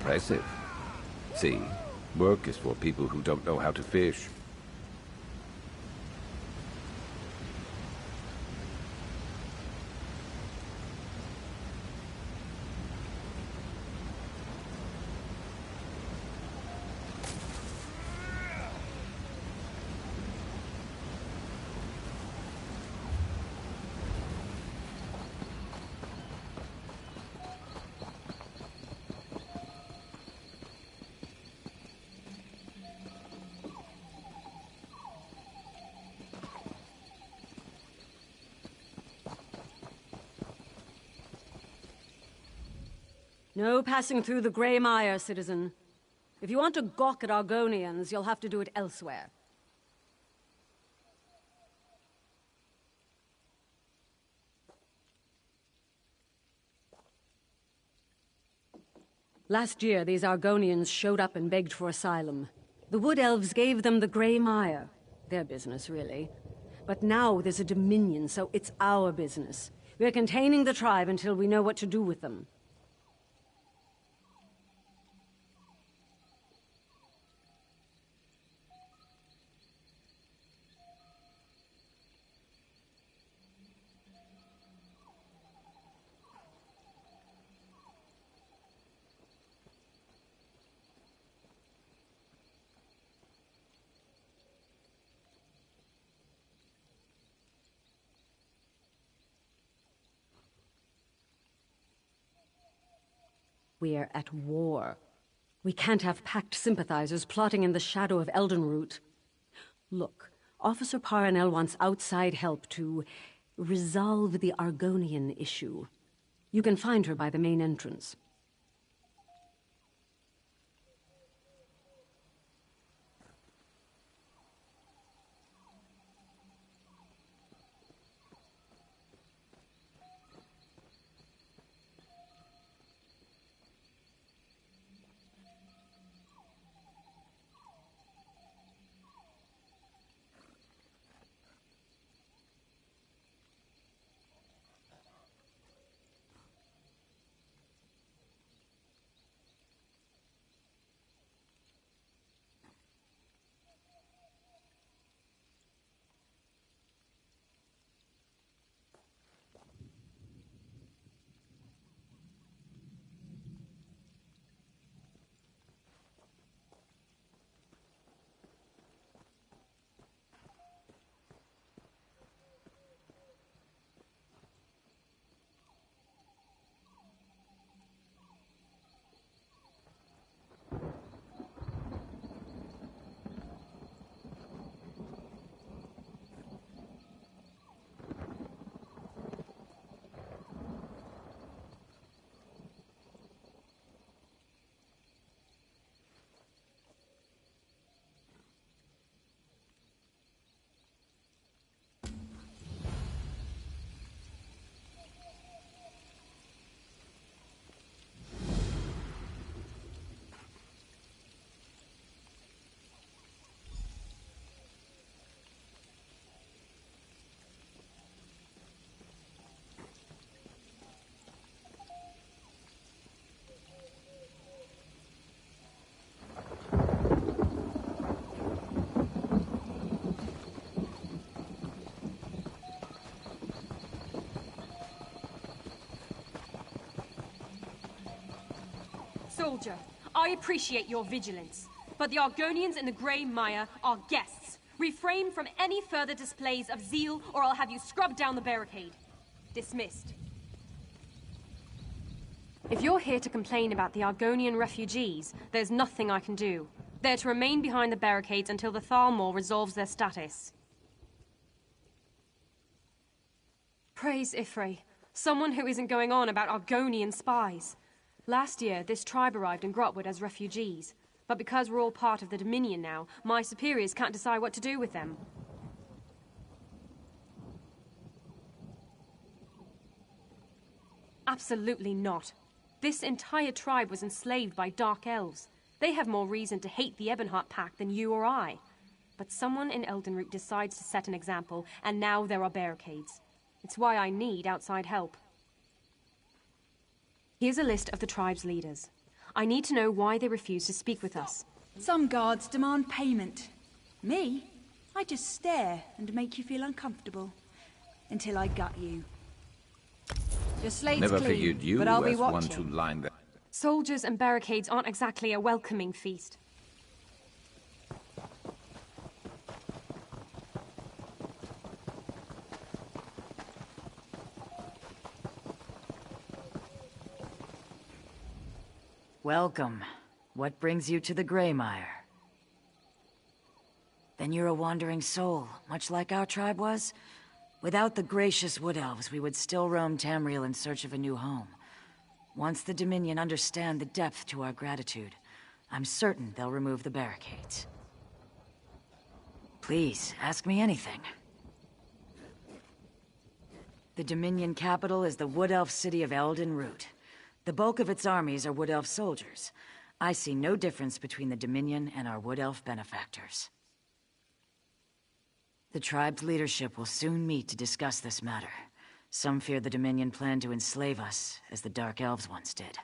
Impressive. See, work is for people who don't know how to fish.
No passing through the Grey Mire, citizen. If you want to gawk at Argonians, you'll have to do it elsewhere. Last year, these Argonians showed up and begged for asylum. The Wood Elves gave them the Grey Mire. Their business, really. But now there's a Dominion, so it's our business. We're containing the tribe until we know what to do with them. We're at war. We can't have pact sympathizers plotting in the shadow of Eldenroot. Look, Officer Paranel wants outside help to resolve the Argonian issue. You can find her by the main entrance.
Soldier, I appreciate your vigilance, but the Argonians in the Grey Mire are guests. Refrain from any further displays of zeal, or I'll have you scrubbed down the barricade. Dismissed. If you're here to complain about the Argonian refugees, there's nothing I can do. They're to remain behind the barricades until the Thalmor resolves their status. Praise Ifrei, someone who isn't going on about Argonian spies. Last year, this tribe arrived in Grotwood as refugees. But because we're all part of the Dominion now, my superiors can't decide what to do with them. Absolutely not. This entire tribe was enslaved by Dark Elves. They have more reason to hate the Ebonheart Pact than you or I. But someone in Eldenroot decides to set an example, and now there are barricades. It's why I need outside help. Here's a list of the tribe's leaders. I need to know why they refuse to speak with us.
Some guards demand payment. Me? I just stare and make you feel uncomfortable. Until I gut you.
Your slate's
Never
clean,
figured you
but I'll be
as one
watching.
to line the...
Soldiers and barricades aren't exactly a welcoming feast.
Welcome. What brings you to the Greymire? Then you're a wandering soul, much like our tribe was? Without the gracious Wood Elves, we would still roam Tamriel in search of a new home. Once the Dominion understand the depth to our gratitude, I'm certain they'll remove the barricades. Please, ask me anything. The Dominion capital is the Wood Elf city of Elden Root. The bulk of its armies are Wood Elf soldiers. I see no difference between the Dominion and our Wood Elf benefactors. The tribe's leadership will soon meet to discuss this matter. Some fear the Dominion plan to enslave us, as the Dark Elves once did.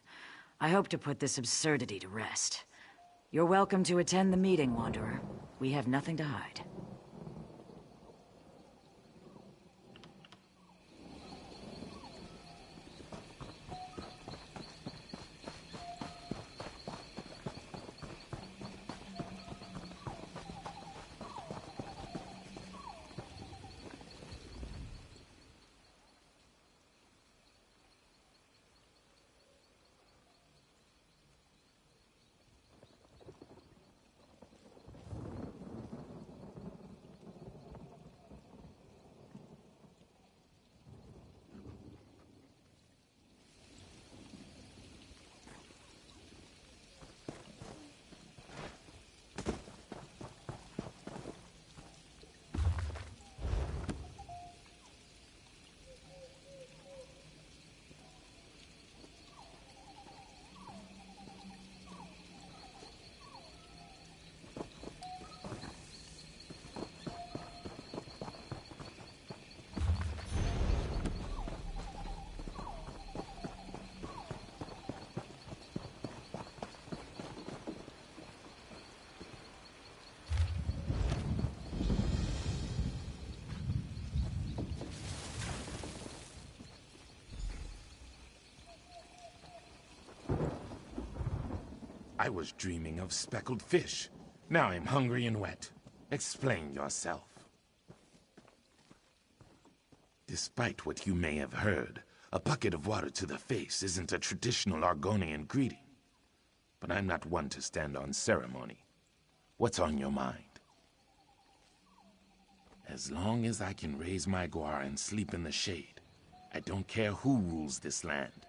I hope to put this absurdity to rest. You're welcome to attend the meeting, Wanderer. We have nothing to hide.
I was dreaming of speckled fish. Now I'm hungry and wet. Explain yourself. Despite what you may have heard, a bucket of water to the face isn't a traditional Argonian greeting. But I'm not one to stand on ceremony. What's on your mind? As long as I can raise my guar and sleep in the shade, I don't care who rules this land.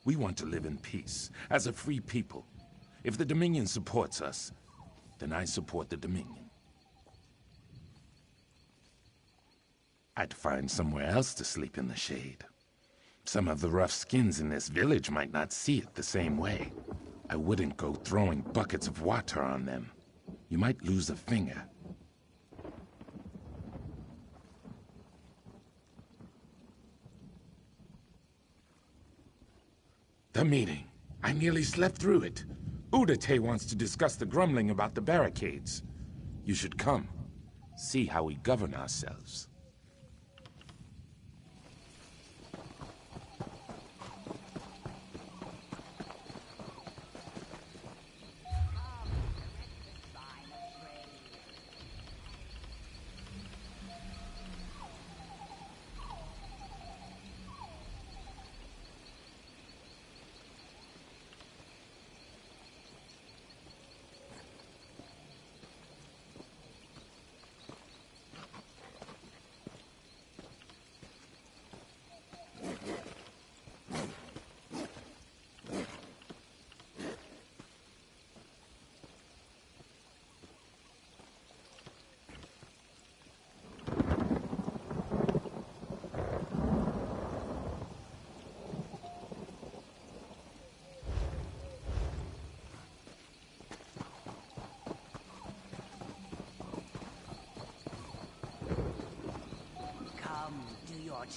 We want to live in peace, as a free people. If the Dominion supports us, then I support the Dominion. I'd find somewhere else to sleep in the shade. Some of the rough skins in this village might not see it the same way. I wouldn't go throwing buckets of water on them. You might lose a finger. The meeting. I nearly slept through it. Udate wants to discuss the grumbling about the barricades. You should come. See how we govern ourselves.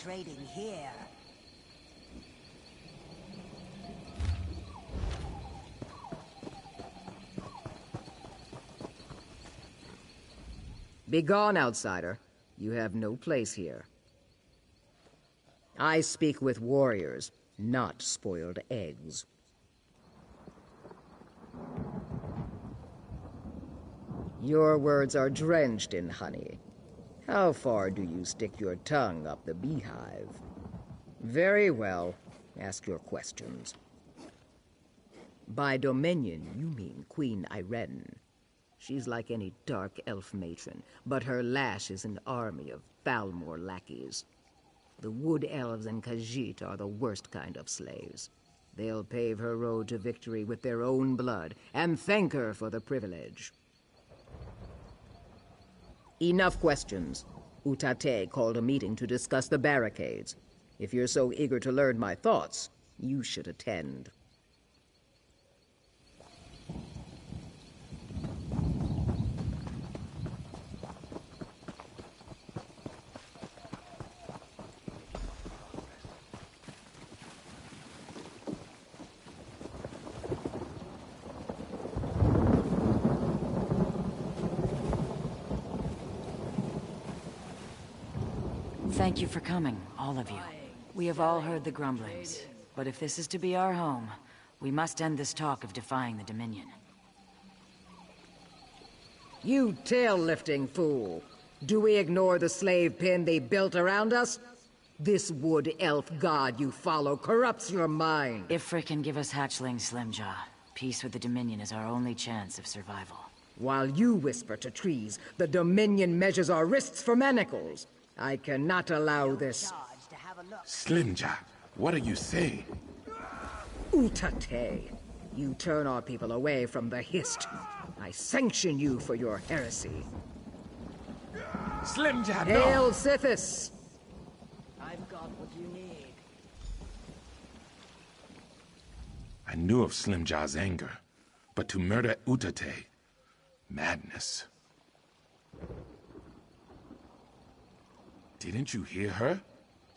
Trading here.
Begone, outsider. You have no place here. I speak with warriors, not spoiled eggs. Your words are drenched in honey. How far do you stick your tongue up the beehive? Very well. Ask your questions. By Dominion, you mean Queen Irene. She's like any dark elf matron, but her lash is an army of Falmor lackeys. The Wood Elves and Khajiit are the worst kind of slaves. They'll pave her road to victory with their own blood, and thank her for the privilege. Enough questions. Utate called a meeting to discuss the barricades. If you're so eager to learn my thoughts, you should attend.
Thank you for coming, all of you. We have all heard the grumblings, but if this is to be our home, we must end this talk of defying the Dominion.
You tail-lifting fool! Do we ignore the slave pen they built around us? This wood elf god you follow corrupts your mind.
If Frick can give us hatchlings, Slimjaw, peace with the Dominion is our only chance of survival.
While you whisper to trees, the Dominion measures our wrists for manacles. I cannot allow this.
Slimjaw, what are you saying?
Utate, you turn our people away from the Hist. I sanction you for your heresy.
Slimjaw, no!
Hail Sithis!
I've got what you need.
I knew of Slimjaw's anger, but to murder Utate, madness. Didn't you hear her?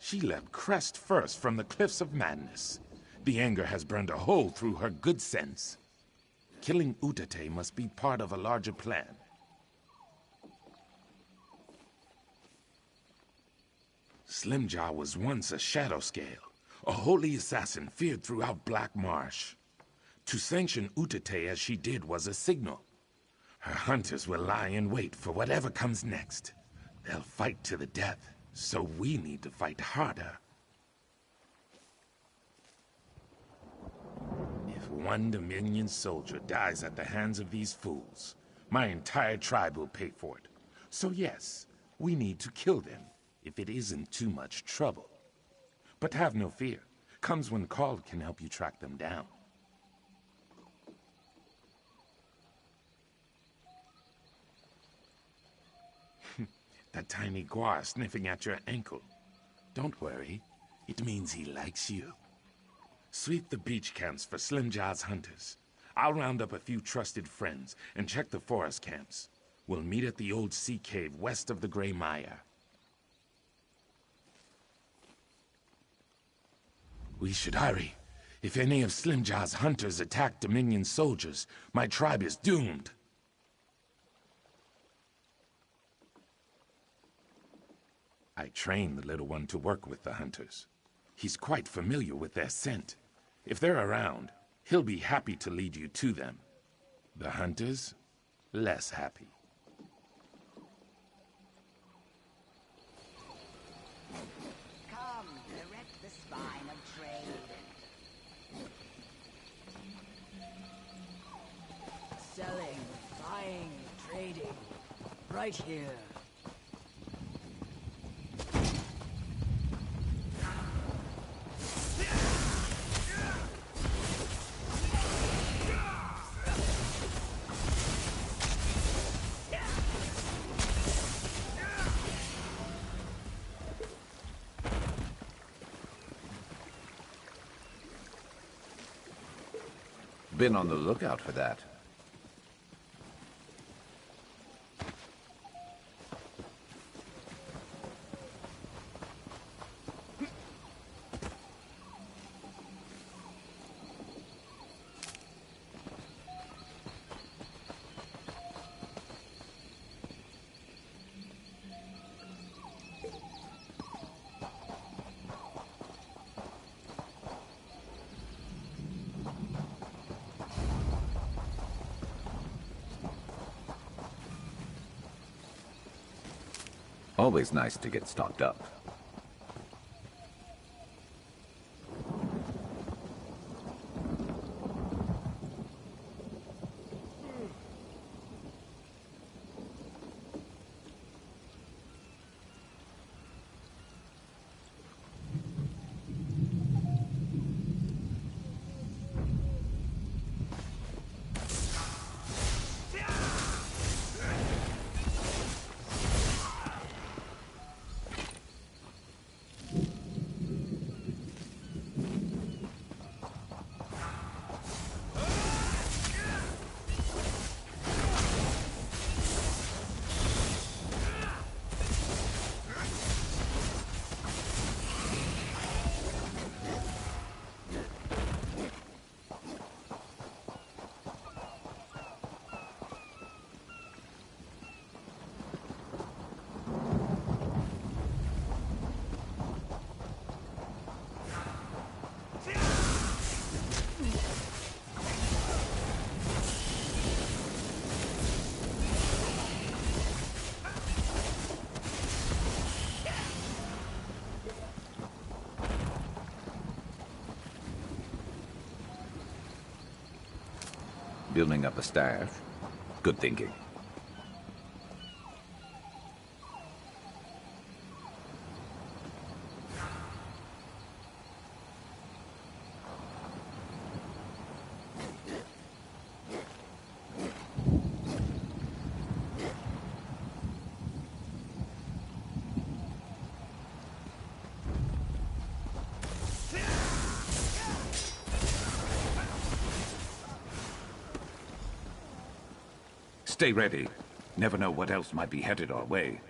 She leapt crest first from the cliffs of madness. The anger has burned a hole through her good sense. Killing Utate must be part of a larger plan. Slimjaw was once a shadow scale, a holy assassin feared throughout Black Marsh. To sanction Utate as she did was a signal. Her hunters will lie in wait for whatever comes next. They'll fight to the death, so we need to fight harder. If one Dominion soldier dies at the hands of these fools, my entire tribe will pay for it. So yes, we need to kill them, if it isn't too much trouble. But have no fear. Comes when called can help you track them down. That tiny guar sniffing at your ankle. Don't worry, it means he likes you. Sweep the beach camps for Slimjaw's hunters. I'll round up a few trusted friends and check the forest camps. We'll meet at the old sea cave west of the Grey Mire. We should hurry. If any of Slimjaw's hunters attack Dominion soldiers, my tribe is doomed. I trained the little one to work with the hunters. He's quite familiar with their scent. If they're around, he'll be happy to lead you to them. The hunters, less happy.
Come, direct the spine of trade. Selling, buying, trading. Right here.
Been on the lookout for that. Always nice to get stocked up. Building up a staff. Good thinking. Stay ready. Never know what else might be headed our way.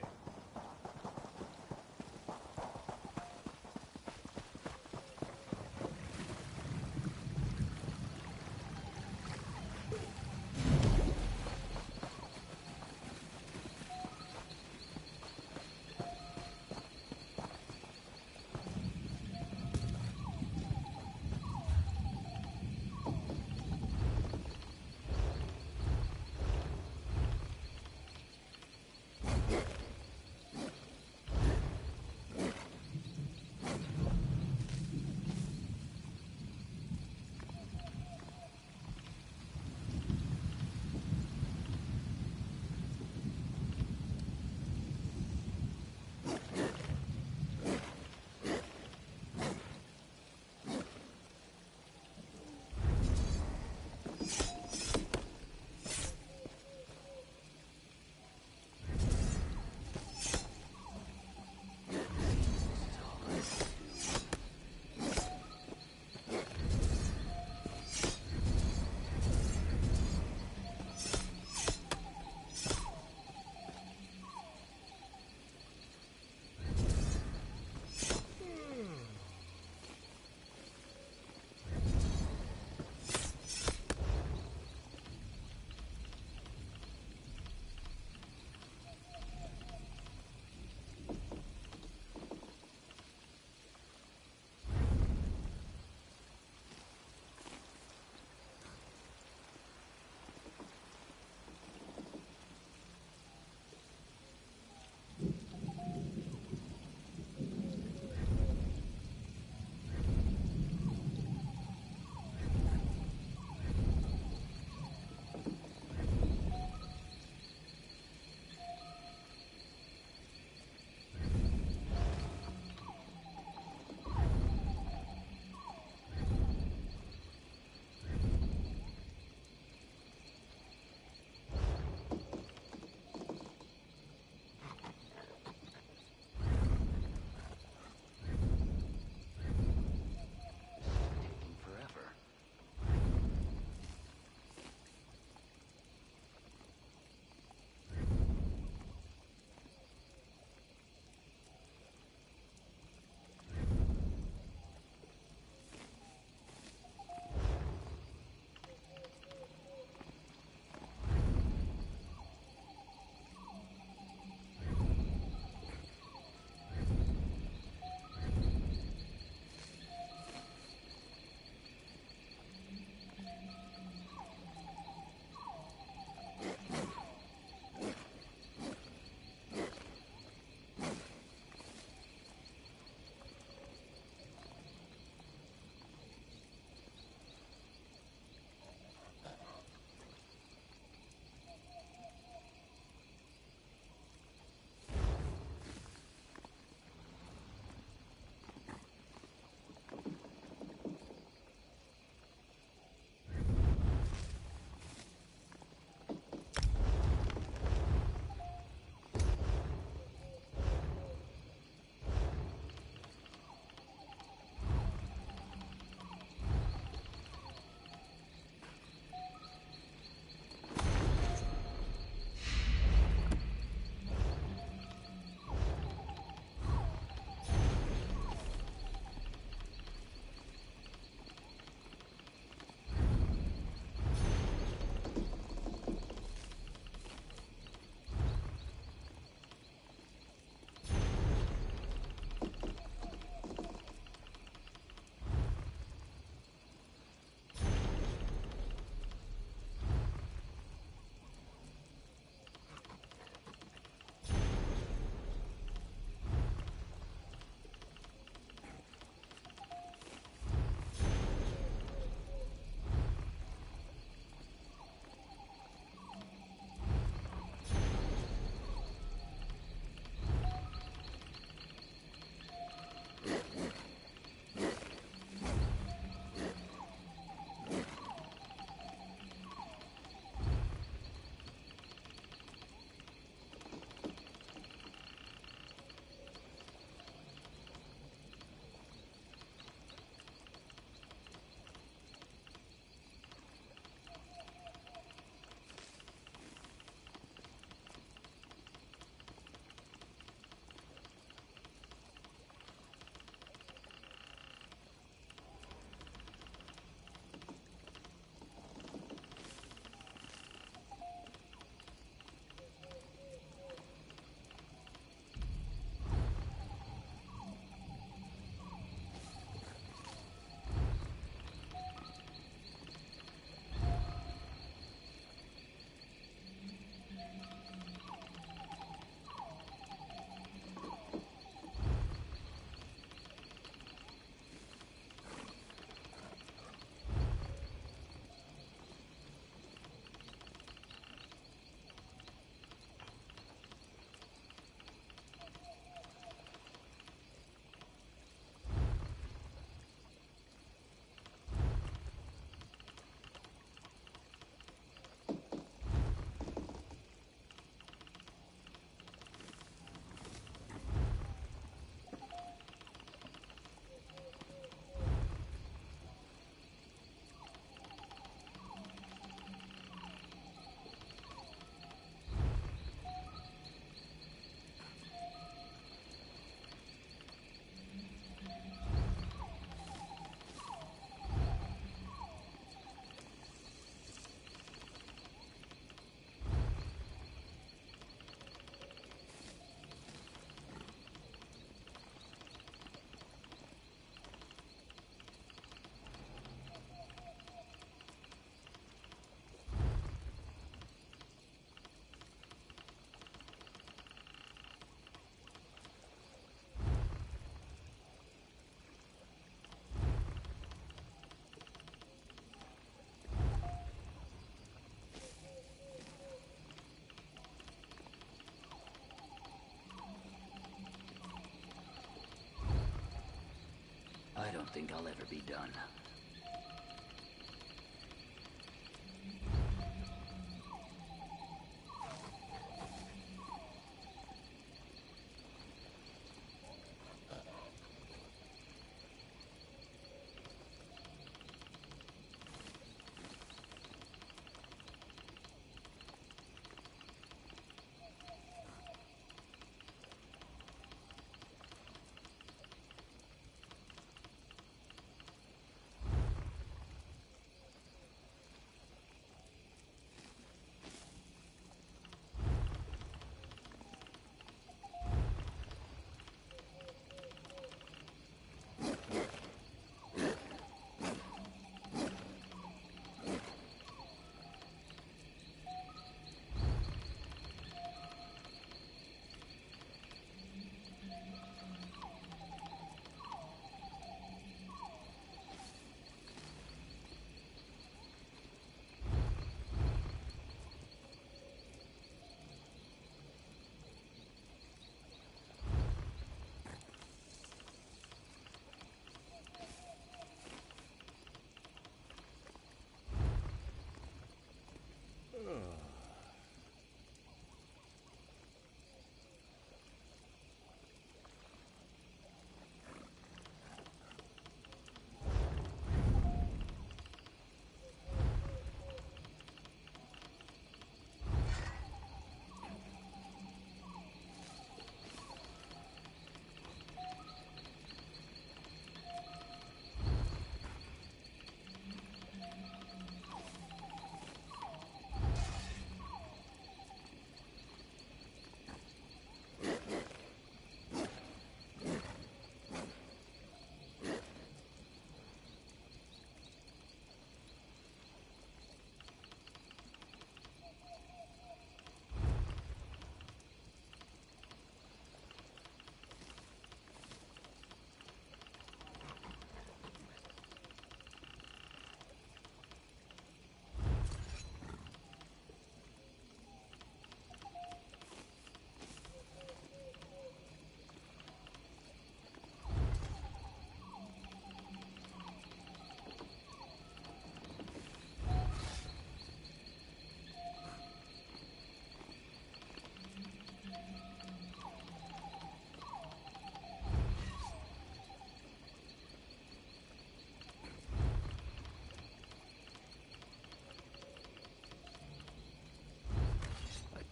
don't think I'll ever be done.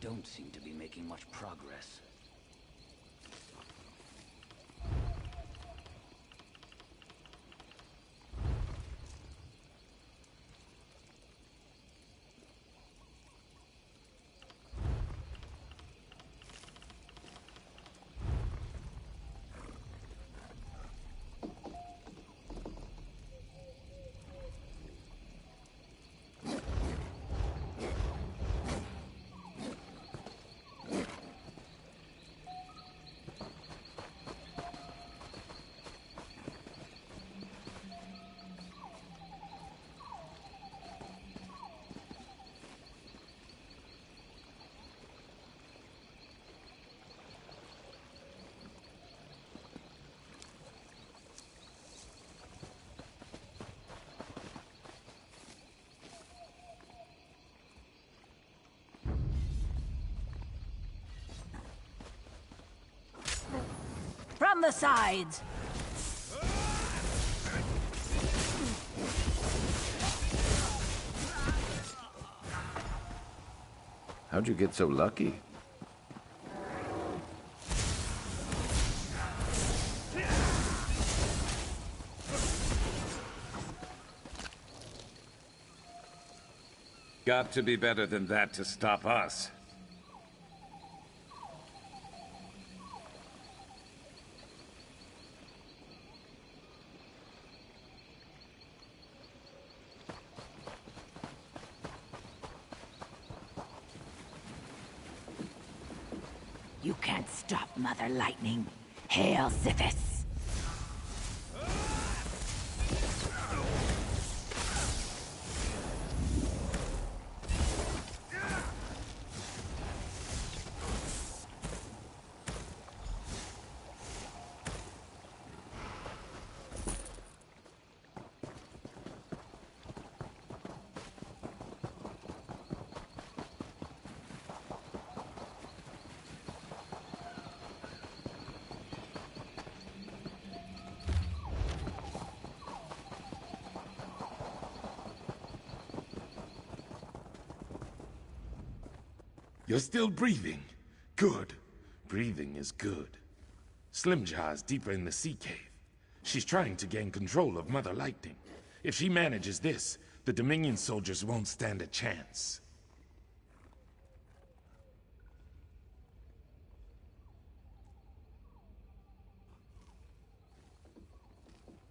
Don't seem to be making much progress.
From the sides!
How'd you get so lucky?
Got to be better than that to stop us.
You can't stop Mother Lightning. Hail, Sithis!
You're still breathing. Good. Breathing is good. Slimjaw is deeper in the sea cave. She's trying to gain control of Mother Lightning. If she manages this, the Dominion soldiers won't stand a chance.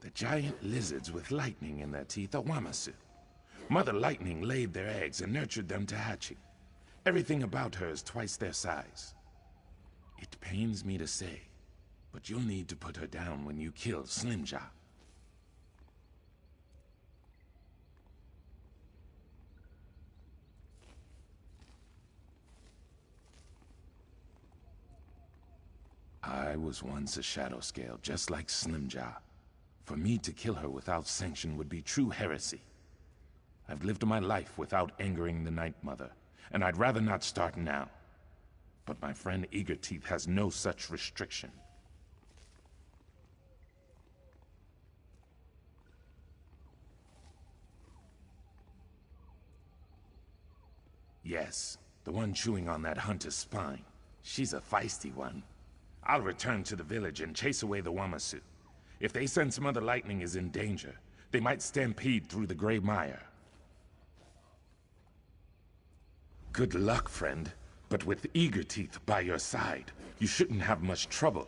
The giant lizards with lightning in their teeth are Wamasu. Mother Lightning laid their eggs and nurtured them to hatching. Everything about her is twice their size. It pains me to say, but you'll need to put her down when you kill Slimjaw. I was once a shadow scale, just like Slimjaw. For me to kill her without sanction would be true heresy. I've lived my life without angering the Night Mother, and I'd rather not start now. But my friend Eagerteeth has no such restriction. Yes, the one chewing on that hunter's spine. She's a feisty one. I'll return to the village and chase away the Wamasu. If they sense Mother Lightning is in danger, they might stampede through the gray mire. Good luck, friend. But with Eagerteeth by your side, you shouldn't have much trouble.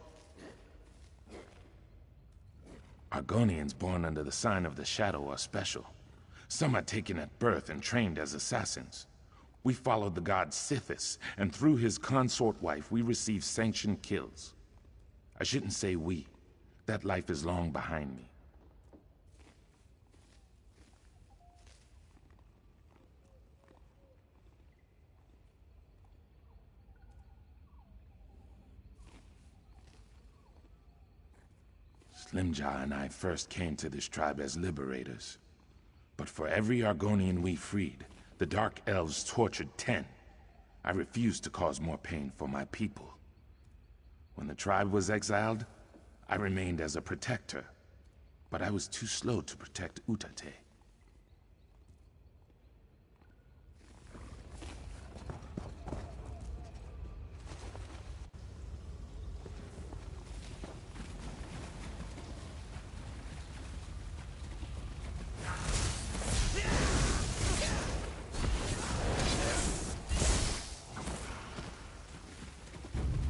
Argonians born under the sign of the Shadow are special. Some are taken at birth and trained as assassins. We followed the god Sithis, and through his consort wife we received sanctioned kills. I shouldn't say we. That life is long behind me. Slimjaw and I first came to this tribe as liberators. But for every Argonian we freed, the Dark Elves tortured 10. I refused to cause more pain for my people. When the tribe was exiled, I remained as a protector. But I was too slow to protect Utate.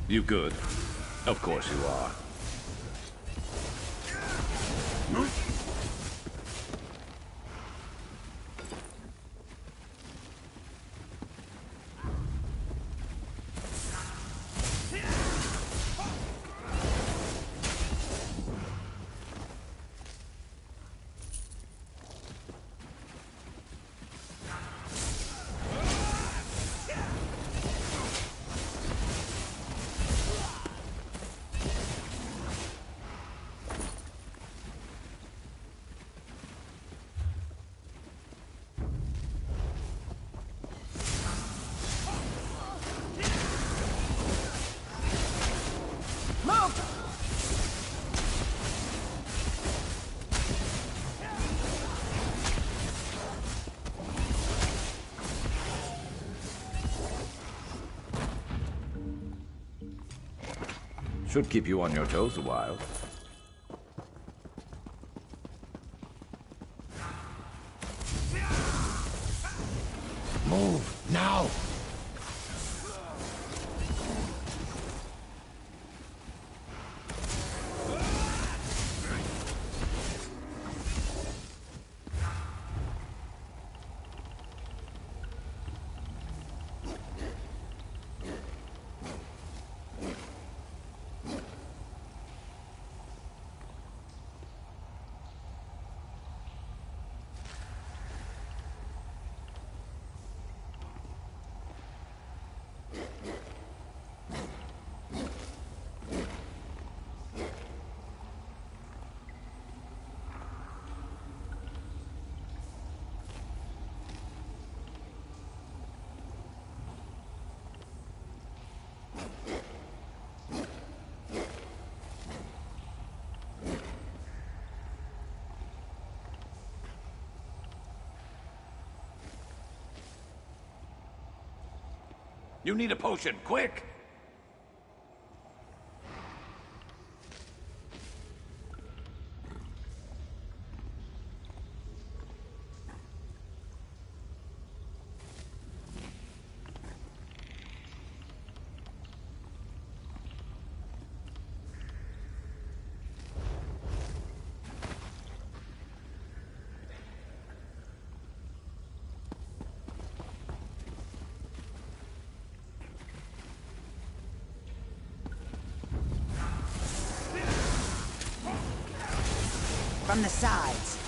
You good? Of course you are.
Should keep you on your toes a while.
Move, now!
You need a potion, quick!
From the sides.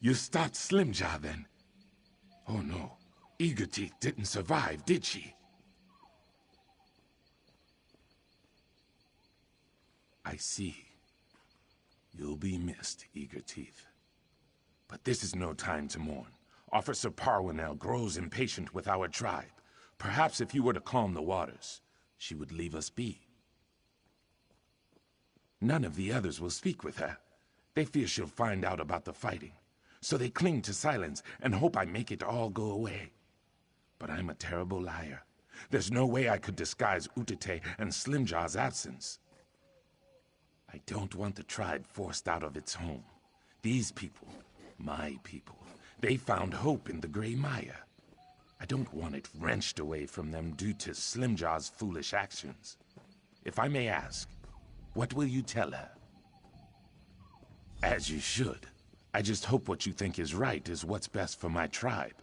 You stopped Slimjaw then? Oh no, Eagerteeth didn't survive, did she? I see. You'll be missed, Eagerteeth. But this is no time to mourn. Officer Parwinell grows impatient with our tribe. Perhaps if you were to calm the waters, she would leave us be. None of the others will speak with her. They fear she'll find out about the fighting. So they cling to silence and hope I make it all go away. But I'm a terrible liar. There's no way I could disguise Utete and Slimjaw's absence. I don't want the tribe forced out of its home. These people, my people, they found hope in the Grey Maya. I don't want it wrenched away from them due to Slimjaw's foolish actions. If I may ask, what will you tell her? As you should. I just hope what you think is right is what's best for my tribe.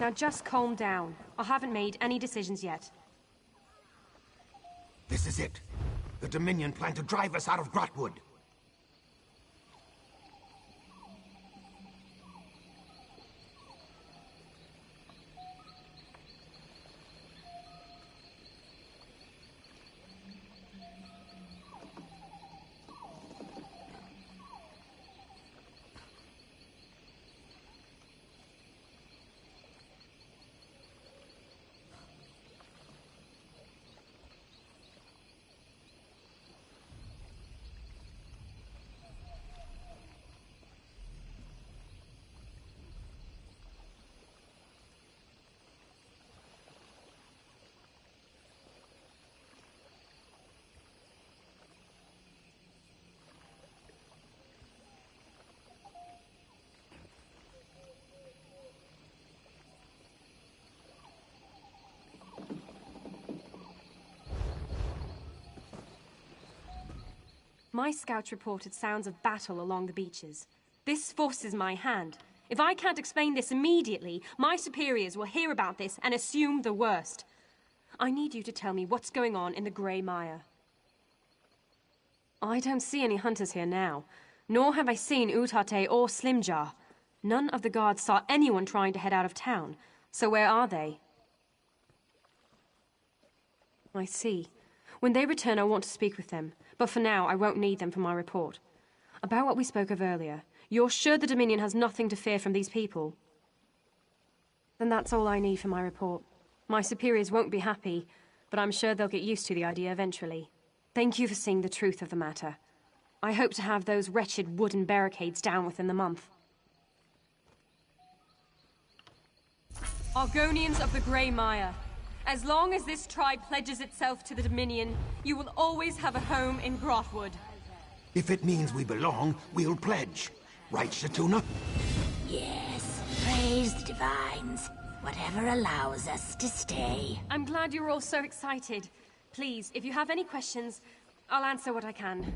Now just calm down. I haven't made any decisions yet.
This is it. The Dominion plan to drive us out of Grotwood.
My scouts reported sounds of battle along the beaches. This forces my hand. If I can't explain this immediately, my superiors will hear about this and assume the worst. I need you to tell me what's going on in the Grey Mire. I don't see any hunters here now, nor have I seen Utate or Slimjaw. None of the guards saw anyone trying to head out of town, so where are they? I see. When they return, I want to speak with them, but for now, I won't need them for my report. About what we spoke of earlier, you're sure the Dominion has nothing to fear from these people? Then that's all I need for my report. My superiors won't be happy, but I'm sure they'll get used to the idea eventually. Thank you for seeing the truth of the matter. I hope to have those wretched wooden barricades down within the month. Argonians of the Grey Mire, as long as this tribe pledges itself to the Dominion, you will always have a home in Grotwood.
If it means we belong, we'll pledge. Right, Shatuna?
Yes, praise the Divines. Whatever allows us to stay.
I'm glad you're all so excited. Please, if you have any questions, I'll answer what I can.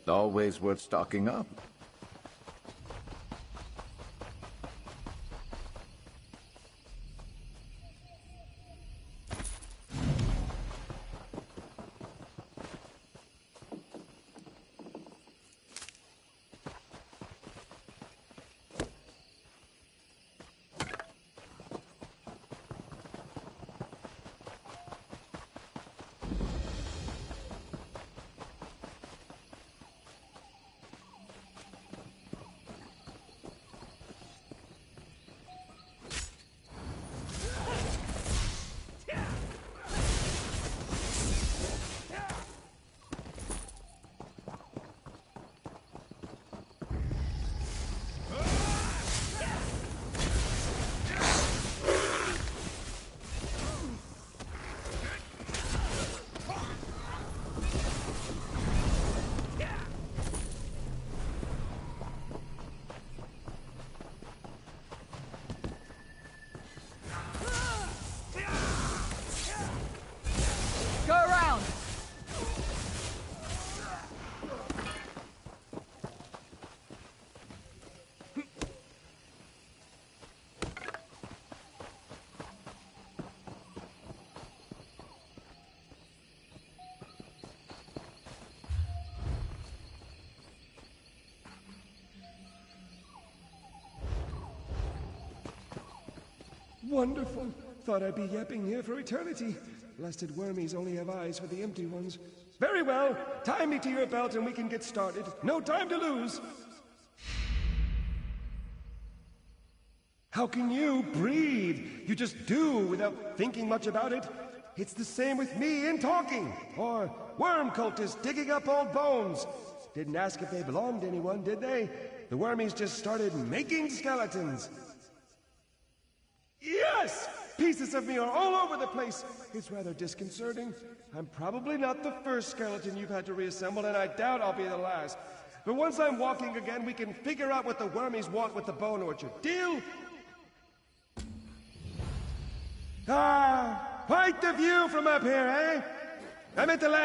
Always worth stocking up.
Wonderful. Thought I'd be yapping here for eternity. Blasted wormies only have eyes for the empty ones. Very well. Tie me to your belt and we can get started. No time to lose. How can you breathe? You just do without thinking much about it. It's the same with me in talking. Or worm cultists digging up old bones. Didn't ask if they belonged to anyone, did they? The wormies just started making skeletons. Yes! Pieces of me are all over the place. It's rather disconcerting. I'm probably not the first skeleton you've had to reassemble, and I doubt I'll be the last. But once I'm walking again, we can figure out what the wormies want with the bone orchard. Deal? Ah, quite the view from up here, eh? I meant to